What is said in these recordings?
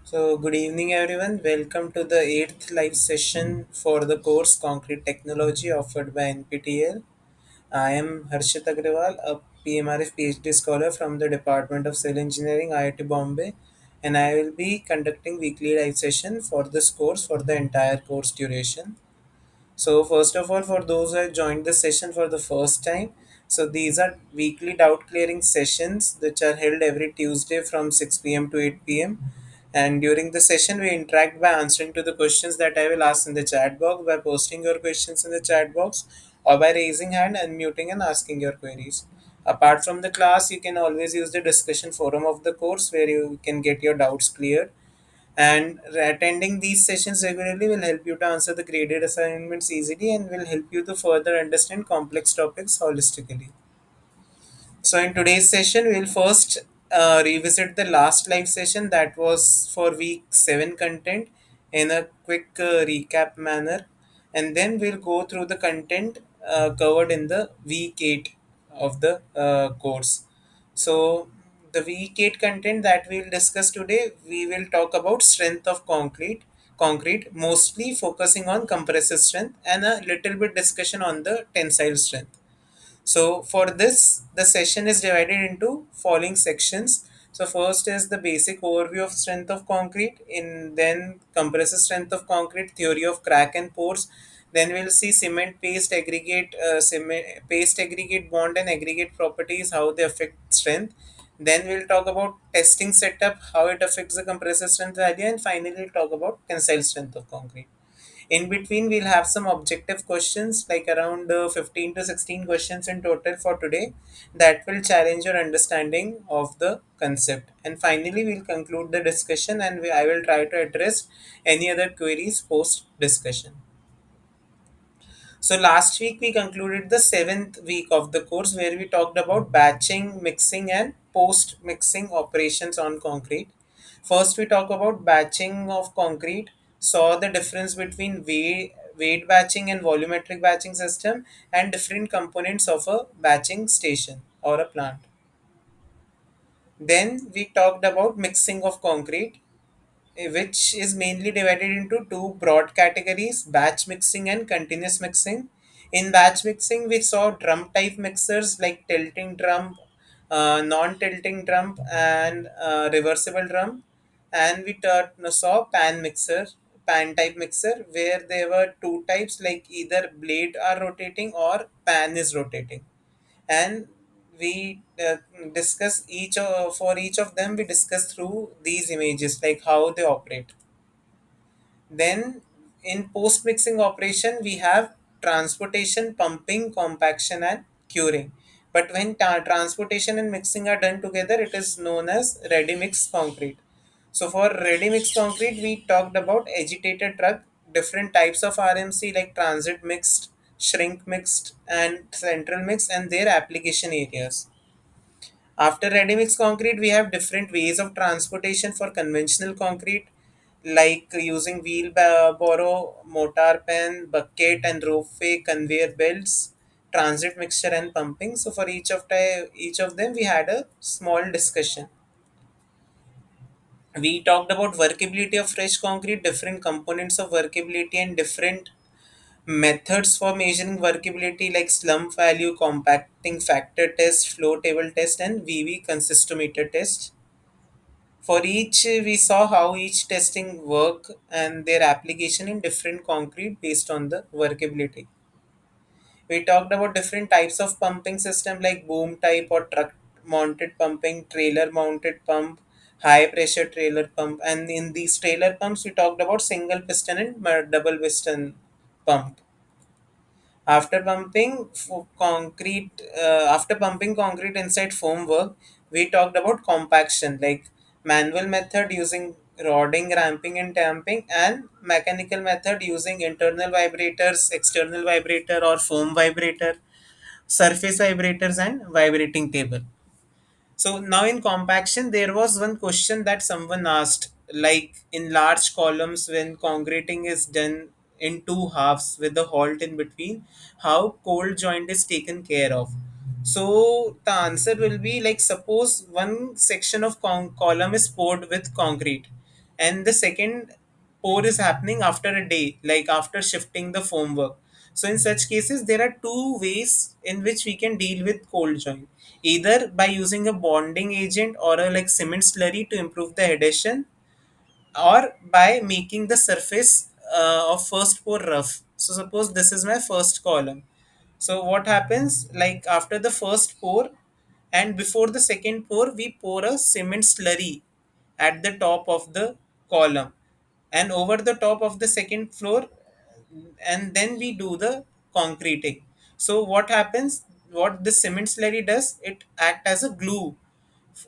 Good evening, everyone. Welcome to the eighth live session for the course Concrete Technology offered by NPTEL. I am Harshit Agrawal, a PMRF PhD scholar from the Department of Civil Engineering, IIT Bombay, and I will be conducting weekly live session for this course for the entire course duration. So, first of all, for those who have joined the session for the first time, so these are weekly doubt clearing sessions which are held every Tuesday from 6 p.m. to 8 p.m. And during the session, we interact by answering to the questions that I will ask in the chat box, by posting your questions in the chat box, or by raising hand, unmuting, and asking your queries. Apart from the class, you can always use the discussion forum of the course where you can get your doubts cleared, and attending these sessions regularly will help you to answer the graded assignments easily and will help you to further understand complex topics holistically. So, in today's session, we'll first revisit the last live session that was for week 7 content in a quick recap manner, and then we'll go through the content covered in the week 8 of the course. So, the week 8 content that we'll discuss today, we will talk about strength of concrete, mostly focusing on compressive strength and a little bit discussion on the tensile strength. So for this, the session is divided into following sections. So first is the basic overview of strength of concrete, in then compressive strength of concrete, theory of crack and pores. Then we'll see cement paste aggregate bond and aggregate properties, how they affect strength. Then we'll talk about testing setup, how it affects the compressive strength value, and finally we'll talk about tensile strength of concrete. In between, we'll have some objective questions, like around 15 to 16 questions in total for today, that will challenge your understanding of the concept. And finally, we'll conclude the discussion, and I will try to address any other queries post discussion. So last week we concluded the seventh week of the course where we talked about batching, mixing, and post mixing operations on concrete. First, we talk about batching of concrete, saw the difference between weight batching and volumetric batching system, and different components of a batching station or a plant. Then we talked about mixing of concrete, which is mainly divided into two broad categories: batch mixing and continuous mixing. In batch mixing, we saw drum type mixers like tilting drum, non tilting drum, and reversible drum. And we saw pan type mixer, where there were two types, like either blade are rotating or pan is rotating. And we discuss for each of them, we discuss through these images, like how they operate. Then in post mixing operation, we have transportation, pumping, compaction, and curing. But when transportation and mixing are done together, it is known as ready mix concrete. So for ready mix concrete, we talked about agitated truck, different types of RMC like transit mixed, shrink mixed, and central mix, and their application areas. After ready-mix concrete, we have different ways of transportation for conventional concrete, like using wheelbarrow, mortar pen, bucket, and ropeway conveyor belts, transit mixture, and pumping. So for each of them, we had a small discussion. We talked about workability of fresh concrete, different components of workability, and different methods for measuring workability, like slump value, compacting factor test, flow table test, and VV consistometer test. For each, we saw how each testing work and their application in different concrete based on the workability. We talked about different types of pumping system, like boom type or truck mounted pumping, trailer mounted pump, high pressure trailer pump. And in these trailer pumps, we talked about single piston and double piston pump. After pumping concrete inside foam work, we talked about compaction, like manual method using rodding, ramping, and tamping, and mechanical method using internal vibrators, external vibrator, or foam vibrator, surface vibrators, and vibrating table. So now in compaction, there was one question that someone asked, like in large columns, when concreting is done in two halves with a halt in between, how cold joint is taken care of. So the answer will be, like, suppose one section of column is poured with concrete. and the second pour is happening after a day, like after shifting the foam work. So in such cases, there are two ways in which we can deal with cold joint: either by using a bonding agent or a like cement slurry to improve the adhesion, or by making the surface of first pour rough. So suppose this is my first column. So what happens, like after the first pour and before the second pour, we pour a cement slurry at the top of the column and over the top of the second floor, and then we do the concreting. So what happens, what the cement slurry does, it act as a glue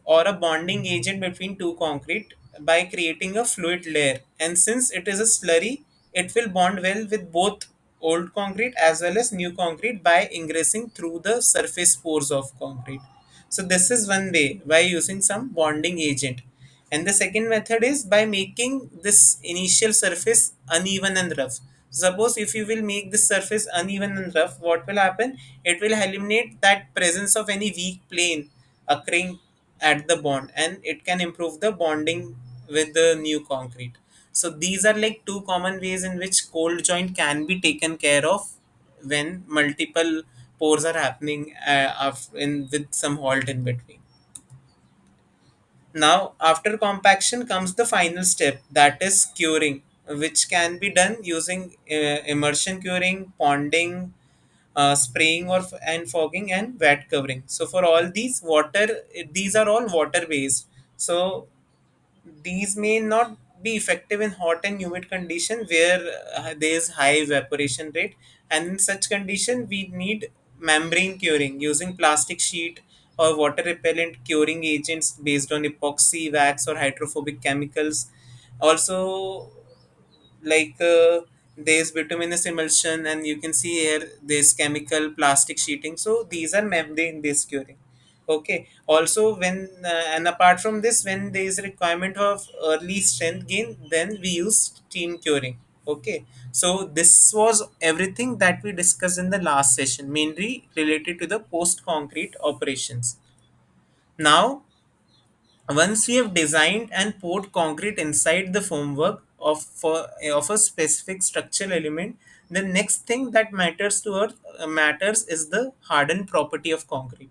or a bonding agent between two concrete by creating a fluid layer. And since it is a slurry, it will bond well with both old concrete as well as new concrete by ingressing through the surface pores of concrete. So this is one way by using some bonding agent. And the second method is by making this initial surface uneven and rough. Suppose if you will make this surface uneven and rough, what will happen? It will eliminate that presence of any weak plane occurring at the bond, and it can improve the bonding with the new concrete. So these are like two common ways in which cold joint can be taken care of when multiple pores are happening with some halt in between. Now, after compaction comes the final step, that is curing, which can be done using immersion curing, ponding, spraying and fogging, and wet covering. So for all these are all water based. So these may not be effective in hot and humid condition where there is high evaporation rate, and in such condition we need membrane curing using plastic sheet or water repellent curing agents based on epoxy, wax, or hydrophobic chemicals. Also, like there's bituminous emulsion, and you can see here there's chemical plastic sheeting. So these are membrane based curing. Okay, also when and apart from this, when there is a requirement of early strength gain, then we use steam curing. Okay, so this was everything that we discussed in the last session, mainly related to the post concrete operations. Now, once we have designed and poured concrete inside the formwork of a specific structural element, the next thing that matters is the hardened property of concrete.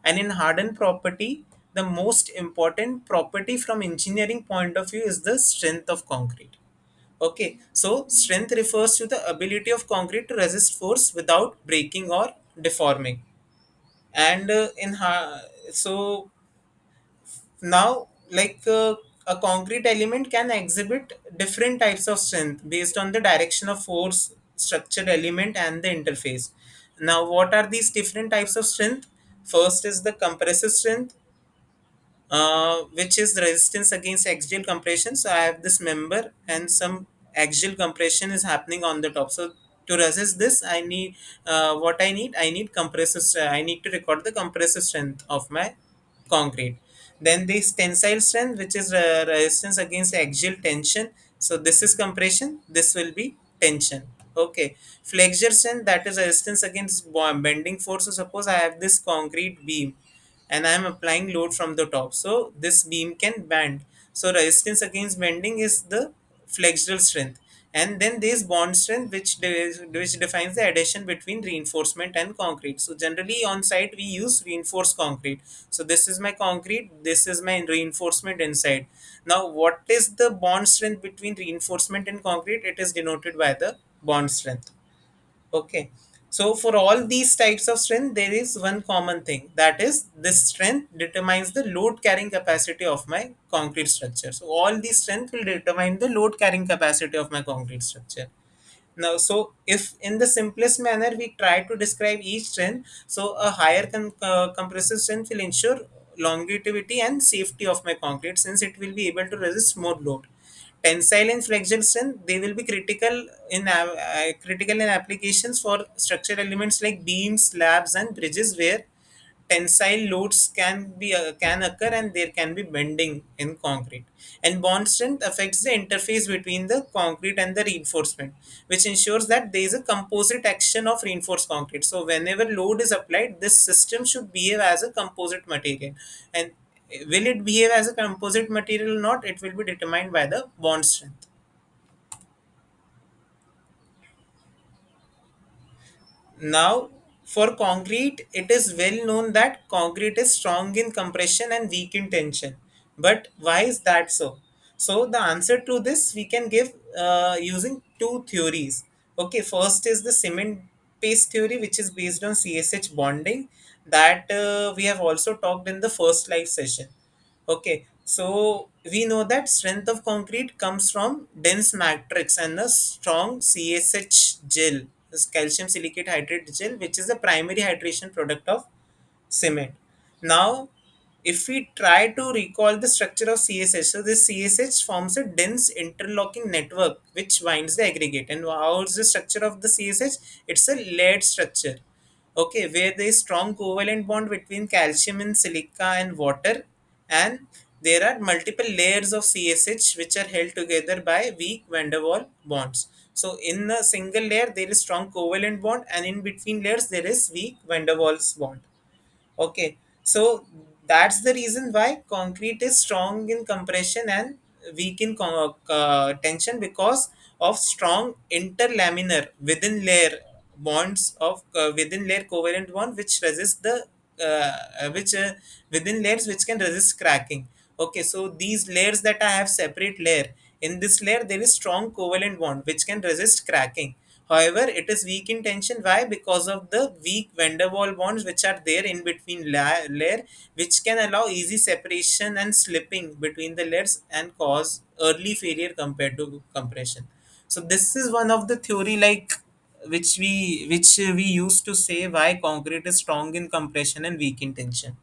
And in hardened property, the most important property from engineering point of view is the strength of concrete. Okay, so strength refers to the ability of concrete to resist force without breaking or deforming. And so now, a concrete element can exhibit different types of strength based on the direction of force, structured element, and the interface. Now, what are these different types of strength? First is the compressive strength, which is the resistance against axial compression. So I have this member and some axial compression is happening on the top. So to resist this, I need I need I need to record the compressive strength of my concrete. Then this tensile strength, which is resistance against axial tension. So this is compression. This will be tension. Okay. Flexure strength, that is resistance against bending force. So suppose I have this concrete beam and I am applying load from the top. So this beam can bend. So resistance against bending is the flexural strength. And then there is bond strength, which defines the adhesion between reinforcement and concrete. So generally on site we use reinforced concrete. So this is my concrete, this is my reinforcement inside. Now what is the bond strength between reinforcement and concrete? It is denoted by the bond strength. Okay. So for all these types of strength, there is one common thing. That is, this strength determines the load carrying capacity of my concrete structure. So all these strength will determine the load carrying capacity of my concrete structure. Now, so if in the simplest manner we try to describe each strength, so a higher compressive strength will ensure longevity and safety of my concrete, since it will be able to resist more load. Tensile and flexural strength, they will be critical in applications for structural elements like beams, slabs, and bridges, where tensile loads can occur and there can be bending in concrete. And bond strength affects the interface between the concrete and the reinforcement, which ensures that there is a composite action of reinforced concrete. So whenever load is applied, this system should behave as a composite material, and Will it behave as a composite material or not? It will be determined by the bond strength. Now, for concrete, it is well known that concrete is strong in compression and weak in tension. But why is that so? So, the answer to this we can give using two theories. Okay, first is the cement paste theory, which is based on CSH bonding, that we have also talked in the first live session. Okay, so we know that strength of concrete comes from dense matrix and a strong CSH gel, this calcium silicate hydrate gel, which is the primary hydration product of cement. Now, if we try to recall the structure of CSH, so this CSH forms a dense interlocking network which binds the aggregate. And how is the structure of the CSH? It's a layered structure. Okay, where there is strong covalent bond between calcium and silica and water, and there are multiple layers of CSH which are held together by weak van der Waal bonds. So in a single layer there is strong covalent bond, and in between layers there is weak van der Waals bond. Okay, so that's the reason why concrete is strong in compression and weak in tension, because of strong interlaminar within layer bonds of within layer covalent bond which resist the which within layers which can resist cracking. Okay, so these layers that I have separate layer, in this layer there is strong covalent bond which can resist cracking. However, it is weak in tension. Why? Because of the weak van der Waal bonds which are there in between layer, which can allow easy separation and slipping between the layers and cause early failure compared to compression. So this is one of the theory, like which we used to say why concrete is strong in compression and weak in tension.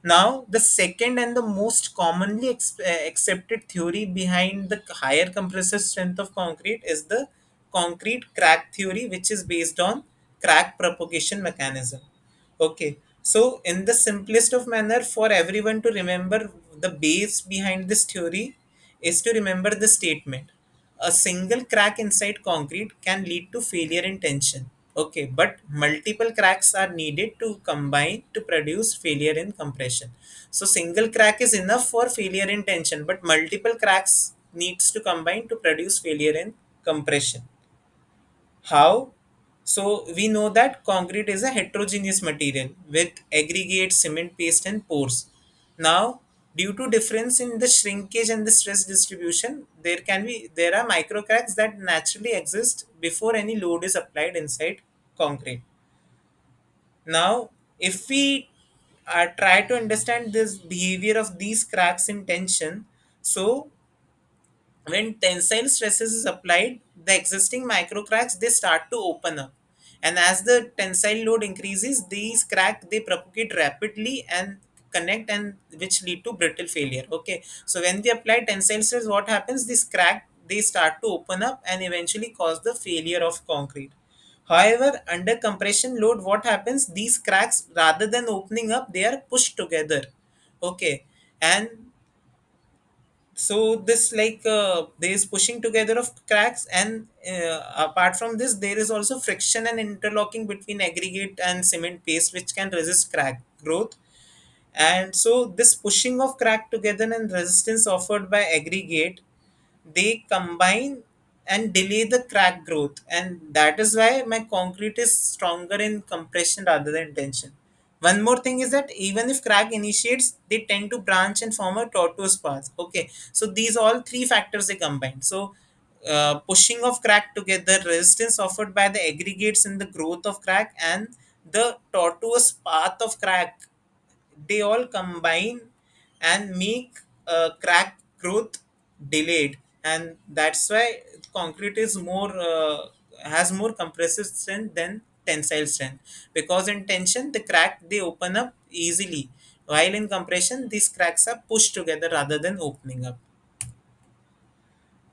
Now, the second and the most commonly accepted theory behind the higher compressive strength of concrete is the concrete crack theory, which is based on crack propagation mechanism. Okay, so in the simplest of manner, for everyone to remember the base behind this theory is to remember the statement: a single crack inside concrete can lead to failure in tension. Okay, but multiple cracks are needed to combine to produce failure in compression. So single crack is enough for failure in tension, but multiple cracks needs to combine to produce failure in compression. How? So we know that concrete is a heterogeneous material with aggregate, cement paste, and pores. Now, due to difference in the shrinkage and the stress distribution, there are microcracks that naturally exist before any load is applied inside concrete. Now, if we try to understand this behavior of these cracks in tension, so when tensile stresses is applied, the existing microcracks they start to open up, and as the tensile load increases, these cracks they propagate rapidly and connect, and which lead to brittle failure. Okay, so when we apply tensile stress, what happens? This crack they start to open up and eventually cause the failure of concrete. However, under compression load, what happens? These cracks, rather than opening up, they are pushed together. Okay, and so this there is pushing together of cracks, and apart from this there is also friction and interlocking between aggregate and cement paste which can resist crack growth. And so this pushing of crack together and resistance offered by aggregate, they combine and delay the crack growth, and that is why my concrete is stronger in compression rather than tension. One more thing is that even if crack initiates, they tend to branch and form a tortuous path. Okay, so these all three factors they combine. So pushing of crack together, resistance offered by the aggregates in the growth of crack, and the tortuous path of crack, they all combine and make crack growth delayed. And that's why concrete is more has more compressive strength than tensile strength, because in tension the crack they open up easily, while in compression these cracks are pushed together rather than opening up.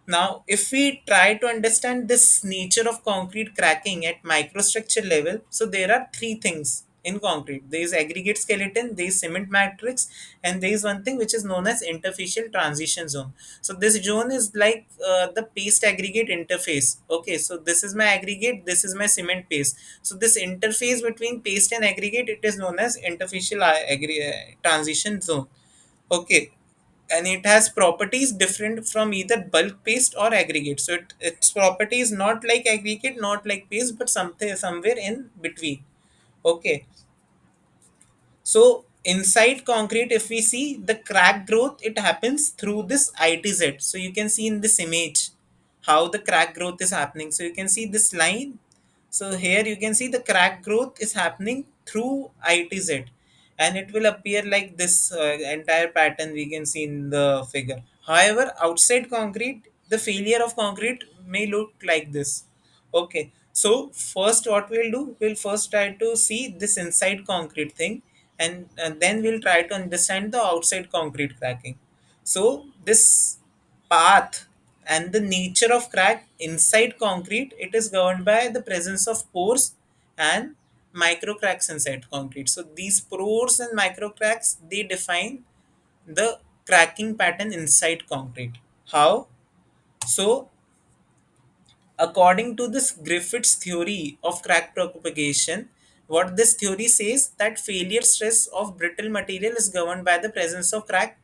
Now, if we try to understand this nature of concrete cracking at microstructure level, so there are three things. in concrete. There is aggregate skeleton, there is cement matrix, and there is one thing which is known as interfacial transition zone. So this zone is like the paste aggregate interface. Okay, so this is my aggregate, this is my cement paste. So this interface between paste and aggregate, it is known as interfacial transition zone. Okay, and it has properties different from either bulk paste or aggregate. So its property is not like aggregate, not like paste, but something somewhere in between. Okay, so inside concrete, if we see the crack growth, it happens through this ITZ. So you can see in this image how the crack growth is happening. So you can see this line. So here you can see the crack growth is happening through ITZ, and it will appear like this entire pattern we can see in the figure. However, outside concrete, the failure of concrete may look like this. Okay, so first what we'll do, we'll first try to see this inside concrete thing, and then we'll try to understand the outside concrete cracking. So this path and the nature of crack inside concrete, it is governed by the presence of pores and micro cracks inside concrete. So these pores and micro cracks, they define the cracking pattern inside concrete. How? So according to this Griffith's theory of crack propagation, what this theory says that failure stress of brittle material is governed by the presence of crack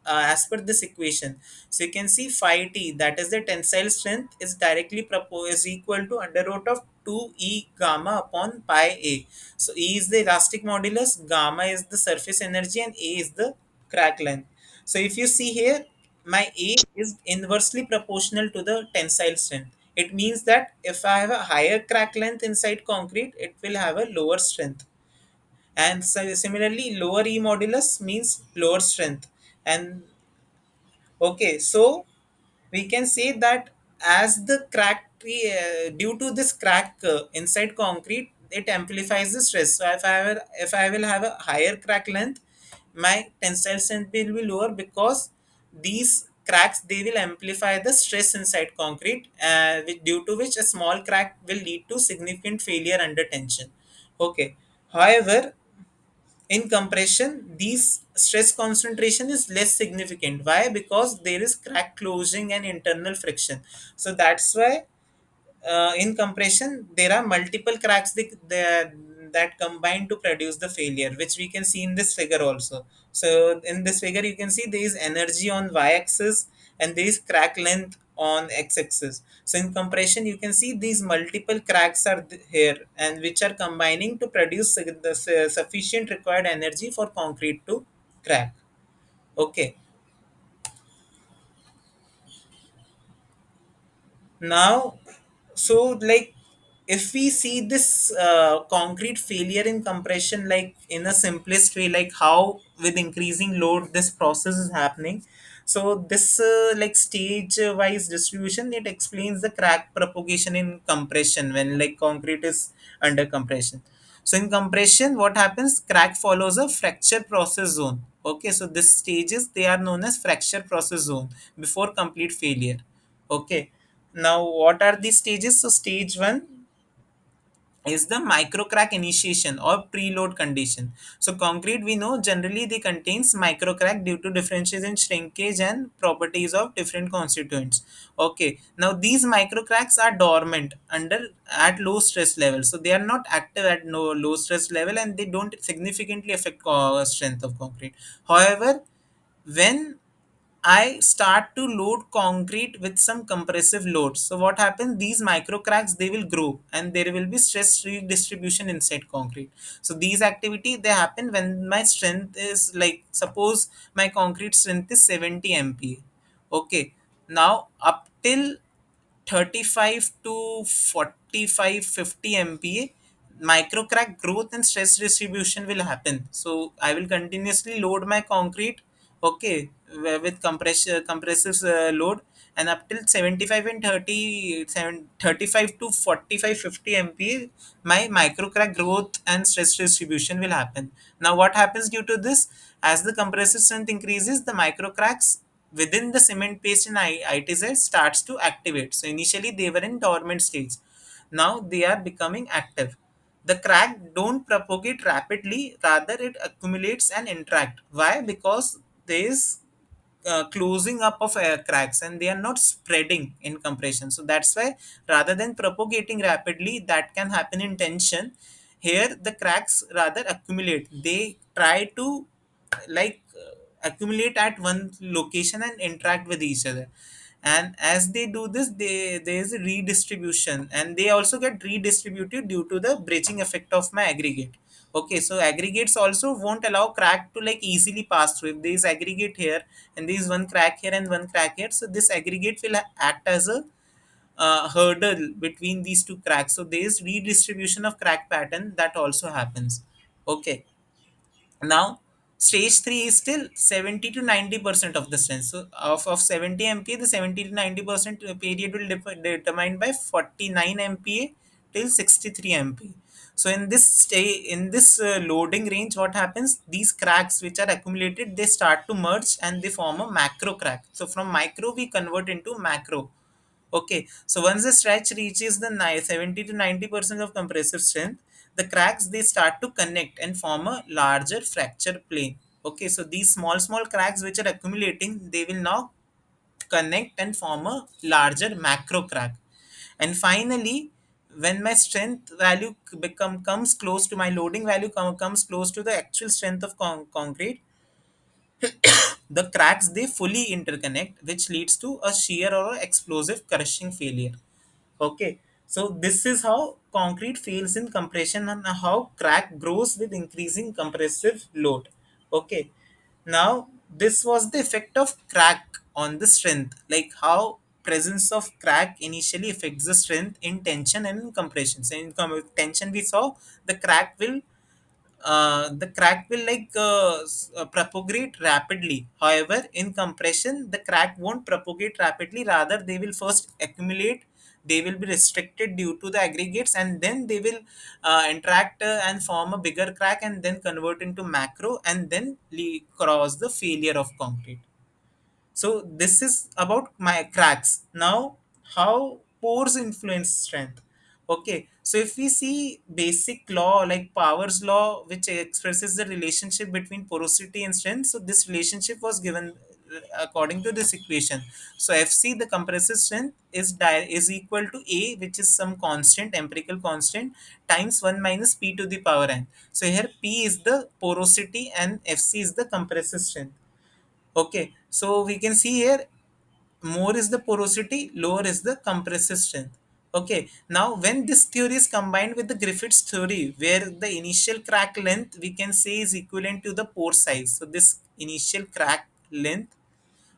as per this equation. So you can see phi t, that is the tensile strength, is directly is equal to under root of 2 e gamma upon pi a. So E is the elastic modulus, gamma is the surface energy, and A is the crack length. So if you see here, my A is inversely proportional to the tensile strength. It means that if I have a higher crack length inside concrete, it will have a lower strength. And so similarly, lower E modulus means lower strength. And okay, so we can say that as the crack due to this crack inside concrete, it amplifies the stress. So if I will have a higher crack length, my tensile strength will be lower, because these cracks, they will amplify the stress inside concrete, due to which a small crack will lead to significant failure under tension. Okay, however, in compression, these stress concentration is less significant. Why? Because there is crack closing and internal friction. So that's why in compression there are multiple cracks that combine to produce the failure, which we can see in this figure also. So in this figure you can see there is energy on y-axis and there is crack length on x-axis. So in compression you can see these multiple cracks are here, and which are combining to produce the sufficient required energy for concrete to crack. Okay, now, so like if we see this concrete failure in compression, like in a simplest way, like how with increasing load this process is happening. So this like stage wise distribution, it explains the crack propagation in compression when like concrete is under compression. So in compression, what happens? Crack follows a fracture process zone. Okay, so this stages, they are known as fracture process zone before complete failure. Okay, now what are these stages? So stage one is the micro crack initiation or preload condition. So concrete, we know generally they contains micro crack due to differences in shrinkage and properties of different constituents. Okay, now these micro cracks are dormant under at low stress level, so they are not active at no low stress level, and they don't significantly affect strength of concrete. However, when I start to load concrete with some compressive loads. So what happens? These micro cracks, they will grow and there will be stress redistribution inside concrete. So these activity, they happen when my strength is like, suppose my concrete strength is 70 MPa. Okay. Now up till 35 to 45 50 MPa, micro crack growth and stress distribution will happen. So I will continuously load my concrete, okay, with compressive load, and up till 75 and 35 to 45 50 MPa, my micro crack growth and stress distribution will happen. Now what happens due to this? As the compressive strength increases, the micro cracks within the cement paste in ITZ starts to activate. So initially they were in dormant stage. Now they are becoming active. The crack don't propagate rapidly, rather it accumulates and interact. Why? Because there is closing up of air cracks and they are not spreading in compression. So that's why rather than propagating rapidly, that can happen in tension. Here the cracks rather accumulate. They try to accumulate at one location and interact with each other, and as they do this, there is a redistribution, and they also get redistributed due to the bridging effect of my aggregate. Okay, so aggregates also won't allow crack to like easily pass through. If there is aggregate here and there is one crack here and one crack here, so this aggregate will act as a hurdle between these two cracks. So there is redistribution of crack pattern that also happens. Okay, now stage 3 is still 70 to 90% of the strength. So of 70 MPa, the 70 to 90% period will determined by 49 MPa till 63 MPa. So in this loading range, what happens, these cracks which are accumulated, they start to merge and they form a macro crack. So from micro we convert into macro. Okay, so once the stretch reaches the 70 to 90% of compressive strength, the cracks they start to connect and form a larger fracture plane. Okay, so these small cracks which are accumulating, they will now connect and form a larger macro crack. And finally, when my strength value become comes close to my loading value comes close to the actual strength of concrete, the cracks they fully interconnect, which leads to a shear or a explosive crushing failure. Okay, so this is how concrete fails in compression and how crack grows with increasing compressive load. Okay, now this was the effect of crack on the strength, like how presence of crack initially affects the strength in tension and in compression. So in tension, we saw the crack will propagate rapidly. However, in compression, the crack won't propagate rapidly. Rather, they will first accumulate. They will be restricted due to the aggregates, and then they will interact and form a bigger crack, and then convert into macro, and then cause the failure of concrete. So this is about my cracks. Now, how pores influence strength? Okay, so if we see basic law like Power's law, which expresses the relationship between porosity and strength, so this relationship was given according to this equation. So Fc, the compressive strength, is equal to A, which is some constant, empirical constant, times 1 minus P to the power n. So here P is the porosity and Fc is the compressive strength. Okay, so we can see here more is the porosity, lower is the compressive strength. Okay, now when this theory is combined with the Griffith's theory, where the initial crack length we can say is equivalent to the pore size. So this initial crack length,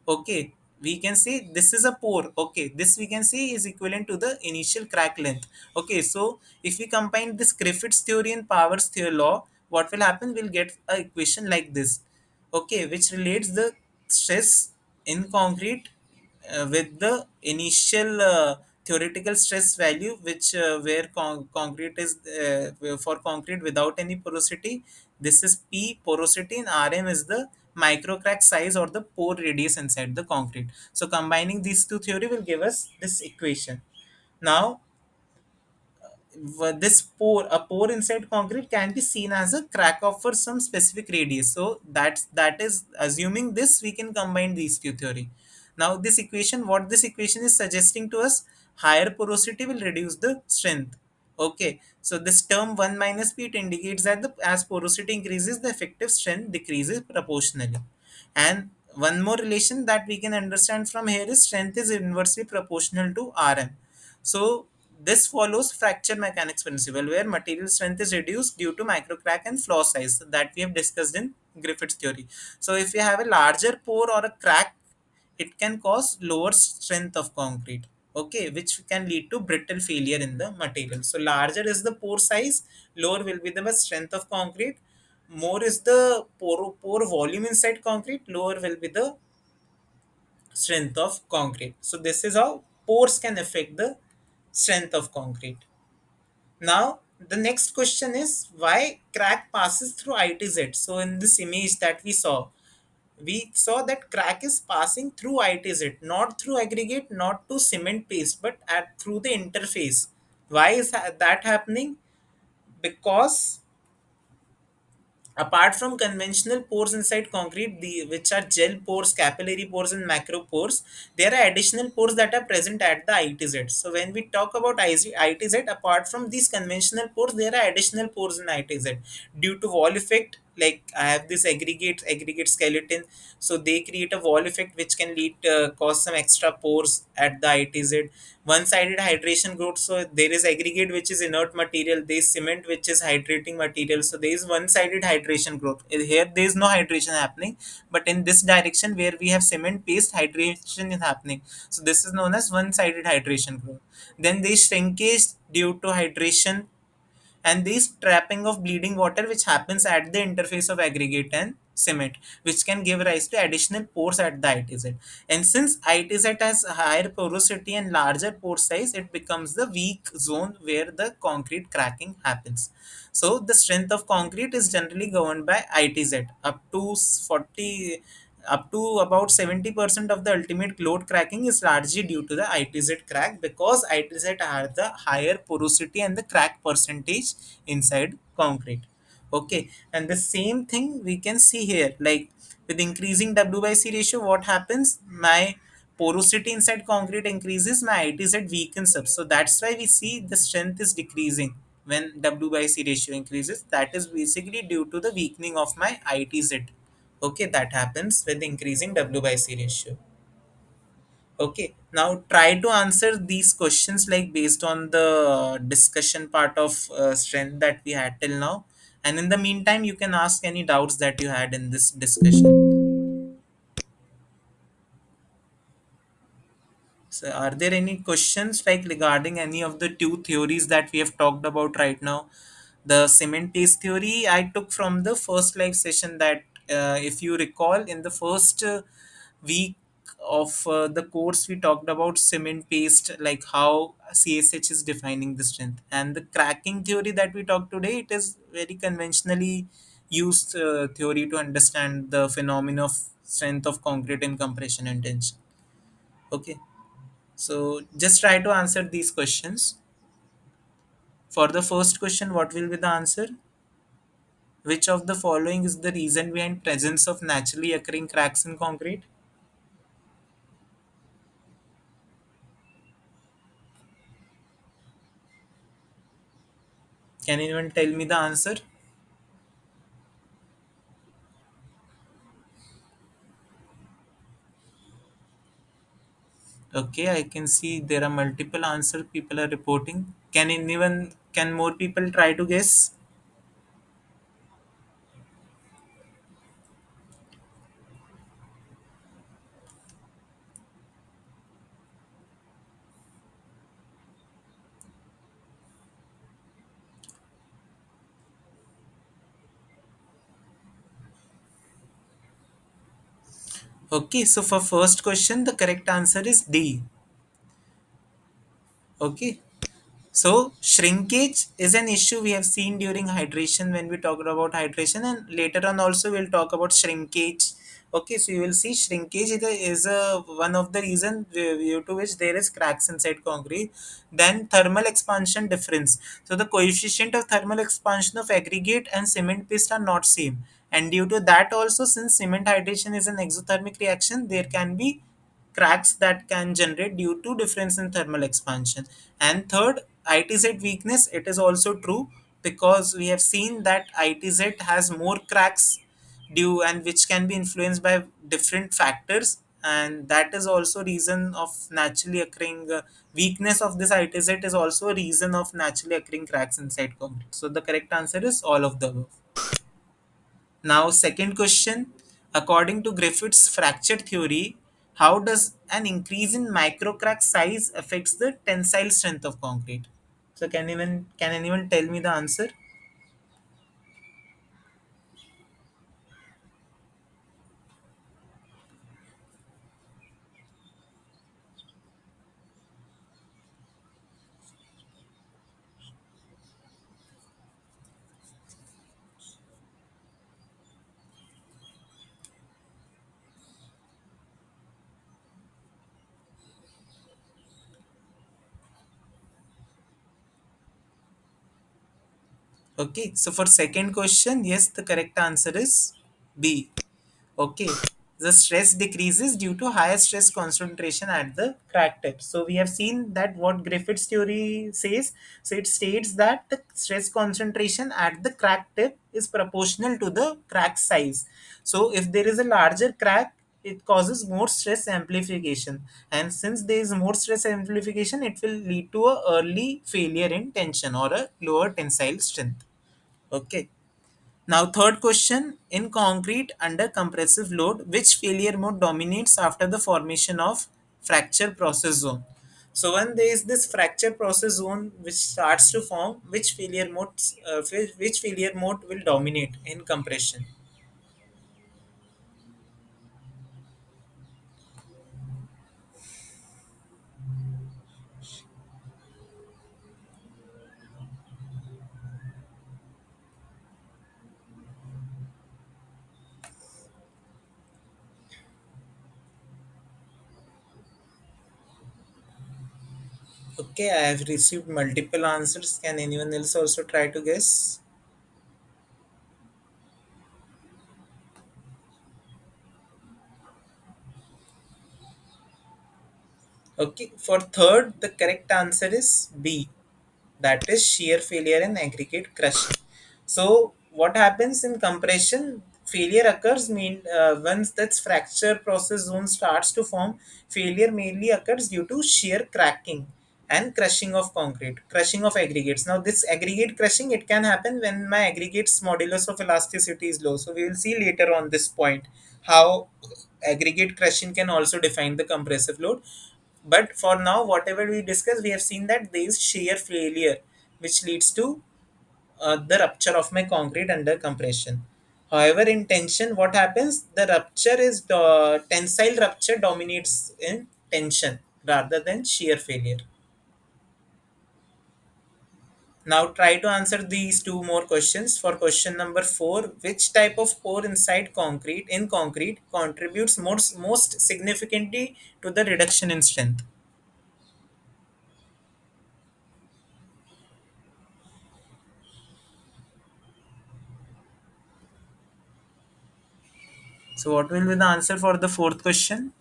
okay, we can say this is a pore. Okay, this we can say is equivalent to the initial crack length. Okay, so if we combine this Griffith's theory and Power's theory law, what will happen, we'll get a equation like this. Okay, which relates the stress in concrete with the initial theoretical stress value, which where concrete is for concrete without any porosity, this is P porosity, and Rm is the microcrack size or the pore radius inside the concrete. So combining these two theory will give us this equation. Now this pore, a pore inside concrete can be seen as a crack of for some specific radius. So that is assuming this, we can combine these two theory. Now this equation, what this equation is suggesting to us, higher porosity will reduce the strength. Okay, so this term 1 minus p, it indicates that the as porosity increases, the effective strength decreases proportionally. And one more relation that we can understand from here is strength is inversely proportional to Rm. So this follows fracture mechanics principle, where material strength is reduced due to microcrack and flaw size that we have discussed in Griffith's theory. So if you have a larger pore or a crack, it can cause lower strength of concrete. Okay, which can lead to brittle failure in the material. So larger is the pore size, lower will be the strength of concrete. More is the pore volume inside concrete, lower will be the strength of concrete. So this is how pores can affect the strength of concrete. Now the next question is why crack passes through ITZ. So in this image that we saw that crack is passing through ITZ, not through aggregate, not to cement paste, but at through the interface. Why is that happening? because apart from conventional pores inside concrete, which are gel pores, capillary pores, and macro pores, there are additional pores that are present at the ITZ. So when we talk about ITZ, apart from these conventional pores, there are additional pores in ITZ due to wall effect. Like I have this aggregate skeleton, so they create a wall effect which can lead cause some extra pores at the ITZ. One-sided hydration growth, so there is aggregate which is inert material, there is cement which is hydrating material, so there is one-sided hydration growth. Here there is no hydration happening, but in this direction where we have cement paste, hydration is happening. So this is known as one-sided hydration growth. Then there is shrinkage due to hydration, and this trapping of bleeding water which happens at the interface of aggregate and cement, which can give rise to additional pores at the ITZ. And since ITZ has higher porosity and larger pore size, it becomes the weak zone where the concrete cracking happens. So the strength of concrete is generally governed by ITZ. Up to about 70% of the ultimate load cracking is largely due to the ITZ crack, because ITZ are the higher porosity and the crack percentage inside concrete. Okay, and the same thing we can see here, like with increasing W by C ratio, what happens? My porosity inside concrete increases, my ITZ weakens up. So that's why we see the strength is decreasing when W by C ratio increases. That is basically due to the weakening of my ITZ. Okay, that happens with increasing W by C ratio. Okay, now try to answer these questions like based on the discussion part of strength that we had till now. And in the meantime, you can ask any doubts that you had in this discussion. So, are there any questions like regarding any of the two theories that we have talked about right now? The cement paste theory I took from the first live session that, if you recall, in the first week of the course, we talked about cement paste, like how CSH is defining the strength. And the cracking theory that we talked today, it is very conventionally used theory to understand the phenomena of strength of concrete in compression and tension. Okay. So just try to answer these questions. For the first question, what will be the answer? Which of the following is the reason behind presence of naturally occurring cracks in concrete? Can anyone tell me the answer? Okay, I can see there are multiple answers people are reporting. Can more people try to guess? Okay, so for first question, the correct answer is D. Okay. So shrinkage is an issue we have seen during hydration when we talked about hydration, and later on also we'll talk about shrinkage. Okay, so you will see shrinkage is a one of the reason due to which there is cracks inside concrete. Then thermal expansion difference. So the coefficient of thermal expansion of aggregate and cement paste are not same, and due to that also, since cement hydration is an exothermic reaction, there can be cracks that can generate due to difference in thermal expansion. And third, ITZ weakness, it is also true, because we have seen that ITZ has more cracks due, and which can be influenced by different factors, and that is also reason of naturally occurring weakness of this ITZ is also a reason of naturally occurring cracks inside concrete. So the correct answer is all of the above. Now, second question. According to Griffith's fracture theory, how does an increase in microcrack size affects the tensile strength of concrete? So, can anyone tell me the answer? Okay, so for second question, yes, the correct answer is B. Okay, the stress decreases due to higher stress concentration at the crack tip. So we have seen that what Griffith's theory says. So it states that the stress concentration at the crack tip is proportional to the crack size. So if there is a larger crack, it causes more stress amplification, and since there is more stress amplification, it will lead to a early failure in tension or a lower tensile strength. Okay. Now, third question, in concrete under compressive load, which failure mode dominates after the formation of fracture process zone? So, when there is this fracture process zone which starts to form, which failure mode will dominate in compression? Okay, I have received multiple answers. Can anyone else also try to guess? Okay, for third, the correct answer is B. That is shear failure and aggregate crushing. So, what happens in compression? Failure occurs once that fracture process zone starts to form. Failure mainly occurs due to shear cracking and crushing of concrete, crushing of aggregates. Now, this aggregate crushing it can happen when my aggregate's modulus of elasticity is low. So, we will see later on this point how aggregate crushing can also define the compressive load. But for now, whatever we discussed, we have seen that there is shear failure, which leads to the rupture of my concrete under compression. However, in tension, what happens? The rupture is the tensile rupture dominates in tension rather than shear failure. Now, try to answer these two more questions. For question number four, which type of pore inside concrete in concrete contributes most significantly to the reduction in strength? So, what will be the answer for the fourth question?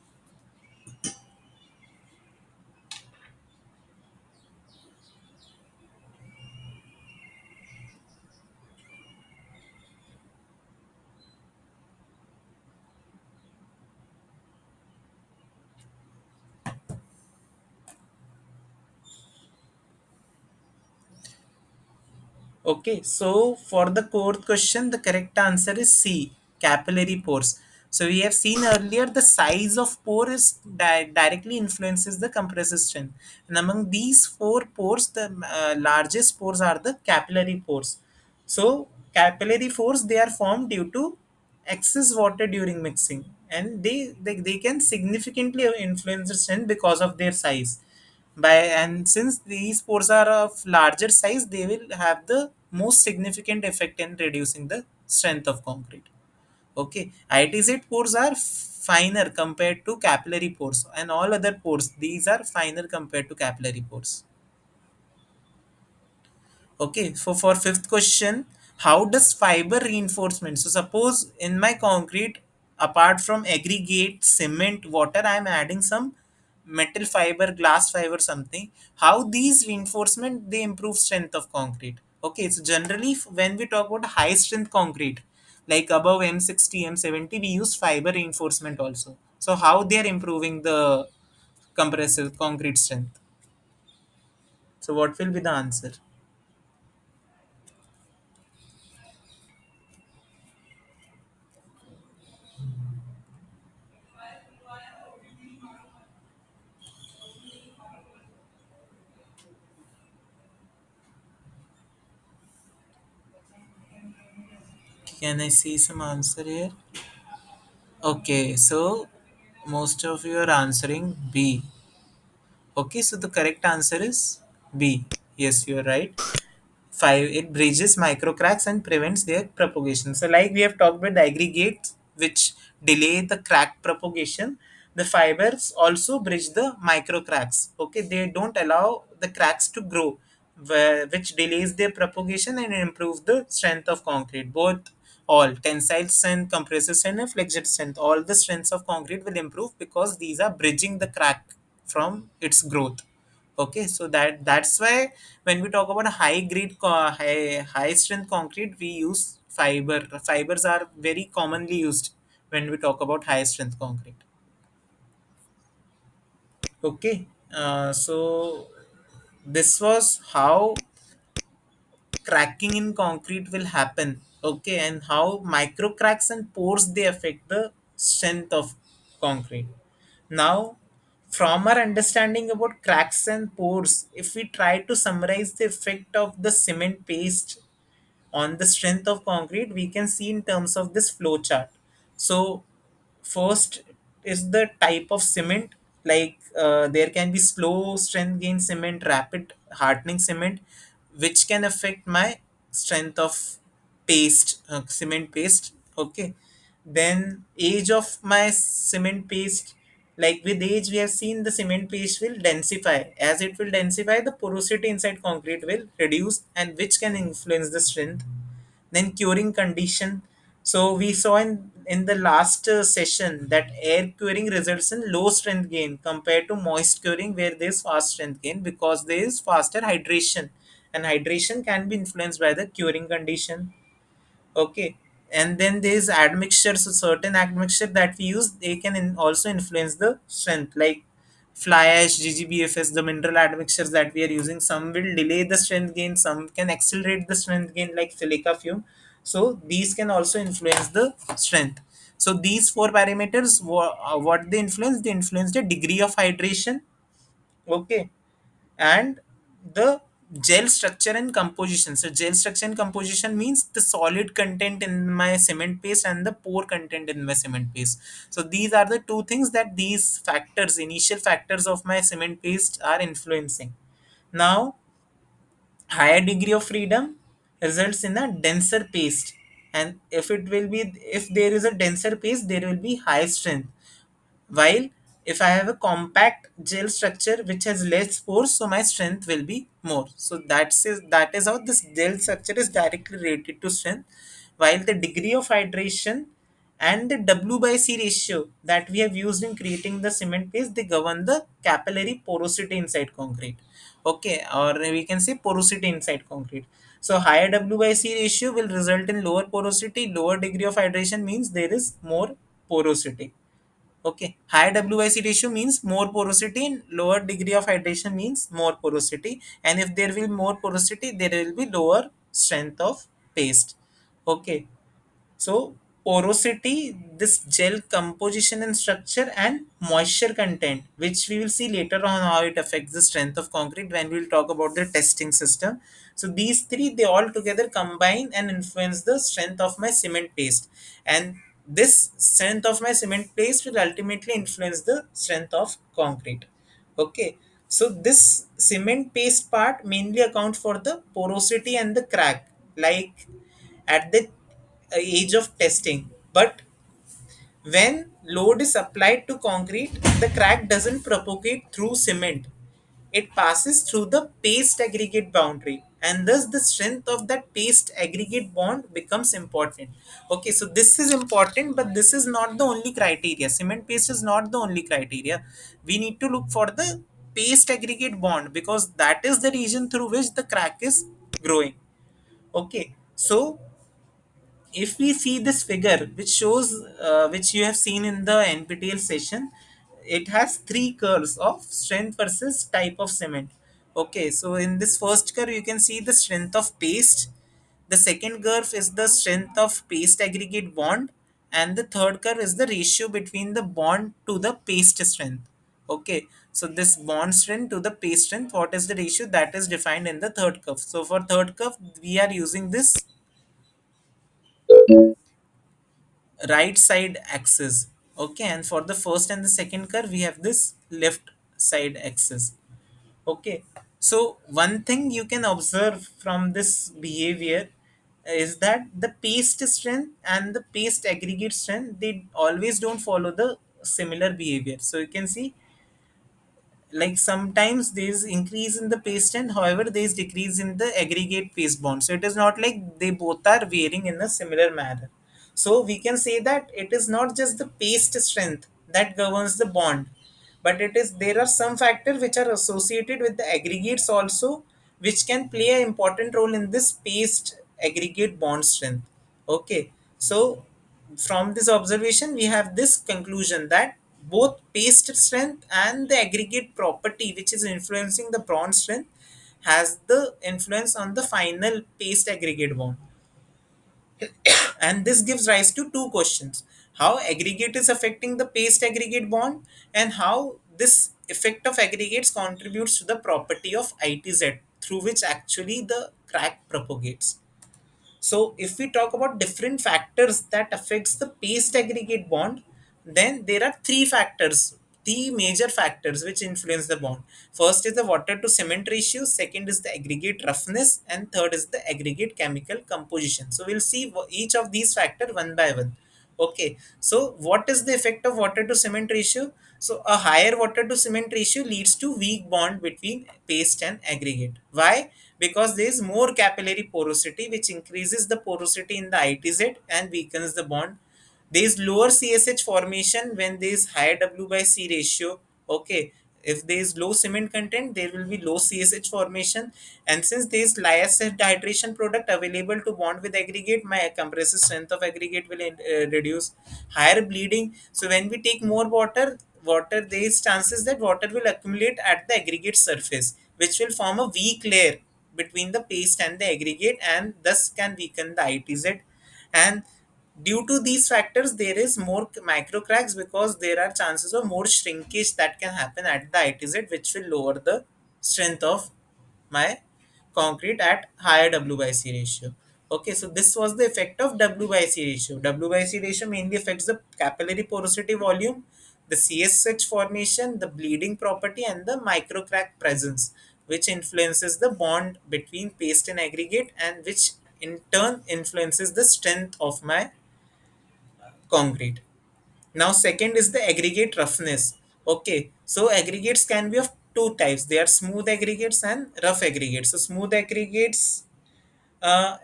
Okay, so for the fourth question, the correct answer is C, capillary pores. So we have seen earlier the size of pore is directly influences the compressive strength. And among these four pores, the largest pores are the capillary pores. So capillary pores they are formed due to excess water during mixing, and they can significantly influence the strength because of their size by and since these pores are of larger size they will have the most significant effect in reducing the strength of concrete. Okay, itz pores are finer compared to capillary pores, and all other pores these are finer compared to capillary pores. Okay, so for fifth question, how does fiber reinforcement? So suppose in my concrete, apart from aggregate, cement, water, I am adding some metal fiber, glass fiber, something. How these reinforcement they improve strength of concrete? Okay, so generally when we talk about high strength concrete, like above M60, M70, we use fiber reinforcement also. So how they are improving the compressive concrete strength? So what will be the answer? Can I see some answer here? Okay, so most of you are answering B. Okay, so the correct answer is B. Yes, you are right. Five, it bridges micro cracks and prevents their propagation. So, like we have talked about the aggregates which delay the crack propagation, the fibers also bridge the micro cracks. Okay, they don't allow the cracks to grow. which delays their propagation and improves the strength of concrete. Both, all tensile strength, compressive strength, and flexure strength, all the strengths of concrete will improve because these are bridging the crack from its growth. Okay, so that's why when we talk about high strength concrete, we use fibers are very commonly used when we talk about high strength concrete. Okay, so this was how cracking in concrete will happen. Okay, and how micro cracks and pores they affect the strength of concrete. Now, from our understanding about cracks and pores, if we try to summarize the effect of the cement paste on the strength of concrete, we can see in terms of this flow chart. So first is the type of cement, like there can be slow strength gain cement, rapid hardening cement, which can affect my strength of cement paste. Okay, then age of my cement paste, like with age we have seen the cement paste will densify. As it will densify, the porosity inside concrete will reduce, and which can influence the strength. Then curing condition. So we saw in the last session that air curing results in low strength gain compared to moist curing where there is fast strength gain because there is faster hydration, and hydration can be influenced by the curing condition. Okay, and then there is admixture. So certain admixture that we use, they can also influence the strength, like fly ash, GGBFS, the mineral admixtures that we are using. Some will delay the strength gain, some can accelerate the strength gain, like silica fume. So these can also influence the strength. So these four parameters, what they influence? They influence the degree of hydration. Okay, and the gel structure and composition. So gel structure and composition means the solid content in my cement paste and the pore content in my cement paste. So these are the two things that these factors, initial factors of my cement paste are influencing. Now, higher degree of freedom results in a denser paste, and if there is a denser paste, there will be high strength. While if I have a compact gel structure which has less pores, so my strength will be more. So that is how this gel structure is directly related to strength. While the degree of hydration and the W by C ratio that we have used in creating the cement paste, they govern the capillary porosity inside concrete. Okay, or we can say porosity inside concrete. So higher W by C ratio will result in lower porosity. Lower degree of hydration means there is more porosity. Okay, higher WIC ratio means more porosity, and lower degree of hydration means more porosity. And if there will be more porosity, there will be lower strength of paste. Okay, so porosity, this gel composition and structure, and moisture content, which we will see later on how it affects the strength of concrete when we will talk about the testing system. So these three, they all together combine and influence the strength of my cement paste, and this strength of my cement paste will ultimately influence the strength of concrete. Okay, so this cement paste part mainly account for the porosity and the crack, like at the age of testing. But when load is applied to concrete, the crack doesn't propagate through cement. It passes through the paste aggregate boundary, and thus the strength of that paste aggregate bond becomes important. Okay, so this is important, but this is not the only criteria. Cement paste is not the only criteria. We need to look for the paste aggregate bond because that is the region through which the crack is growing. Okay, so if we see this figure which shows which you have seen in the NPTEL session, it has three curves of strength versus type of cement. Okay, so in this first curve you can see the strength of paste, the second curve is the strength of paste aggregate bond, and the third curve is the ratio between the bond to the paste strength. Okay, so this bond strength to the paste strength, what is the ratio, that is defined in the third curve. So for third curve we are using this right side axis. Okay, and for the first and the second curve we have this left side axis. Okay, so one thing you can observe from this behavior is that the paste strength and the paste aggregate strength, they always don't follow the similar behavior. So you can see like sometimes there is increase in the paste strength, however there is decrease in the aggregate paste bond, so it is not like they both are varying in a similar manner. So we can say that it is not just the paste strength that governs the bond, but it is there are some factors which are associated with the aggregates also, which can play an important role in this paste aggregate bond strength. Okay, so from this observation we have this conclusion that both paste strength and the aggregate property which is influencing the bond strength has the influence on the final paste aggregate bond. And this gives rise to two questions: how aggregate is affecting the paste aggregate bond, and how this effect of aggregates contributes to the property of itz through which actually the crack propagates. So if we talk about different factors that affects the paste aggregate bond, then there are three factors, the major factors which influence the bond. First is the water to cement ratio, second is the aggregate roughness, and third is the aggregate chemical composition. So we'll see each of these factors one by one. Okay, so what is the effect of water to cement ratio? So a higher water to cement ratio leads to weak bond between paste and aggregate. Why? Because there is more capillary porosity, which increases the porosity in the ITZ and weakens the bond. There is lower CSH formation when there is higher W by C ratio. Okay, if there is low cement content, there will be low CSH formation. And since there is lyocell hydration product available to bond with aggregate, my compressive strength of aggregate will reduce. Higher bleeding. So when we take more water, there is chances that water will accumulate at the aggregate surface, which will form a weak layer between the paste and the aggregate, and thus can weaken the ITZ. And due to these factors there is more micro cracks, because there are chances of more shrinkage that can happen at the ITZ, which will lower the strength of my concrete at higher W by C ratio. Okay, so this was the effect of W by C ratio. W by C ratio mainly affects the capillary porosity volume, the CSH formation, the bleeding property, and the microcrack presence, which influences the bond between paste and aggregate, and which in turn influences the strength of my concrete. Now, second is the aggregate roughness. Okay, so aggregates can be of two types. They are smooth aggregates and rough aggregates. So, smooth aggregates,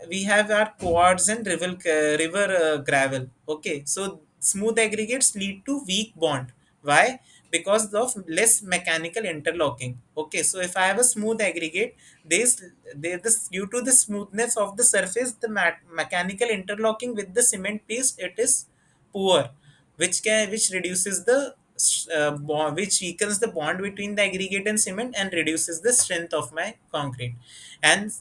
we have our quartz and river gravel. Okay, so smooth aggregates lead to weak bond. Why? Because of less mechanical interlocking. Okay, so if I have a smooth aggregate, this due to the smoothness of the surface, the mechanical interlocking with the cement paste, it is poor, which reduces the bond, which weakens the bond between the aggregate and cement and reduces the strength of my concrete. And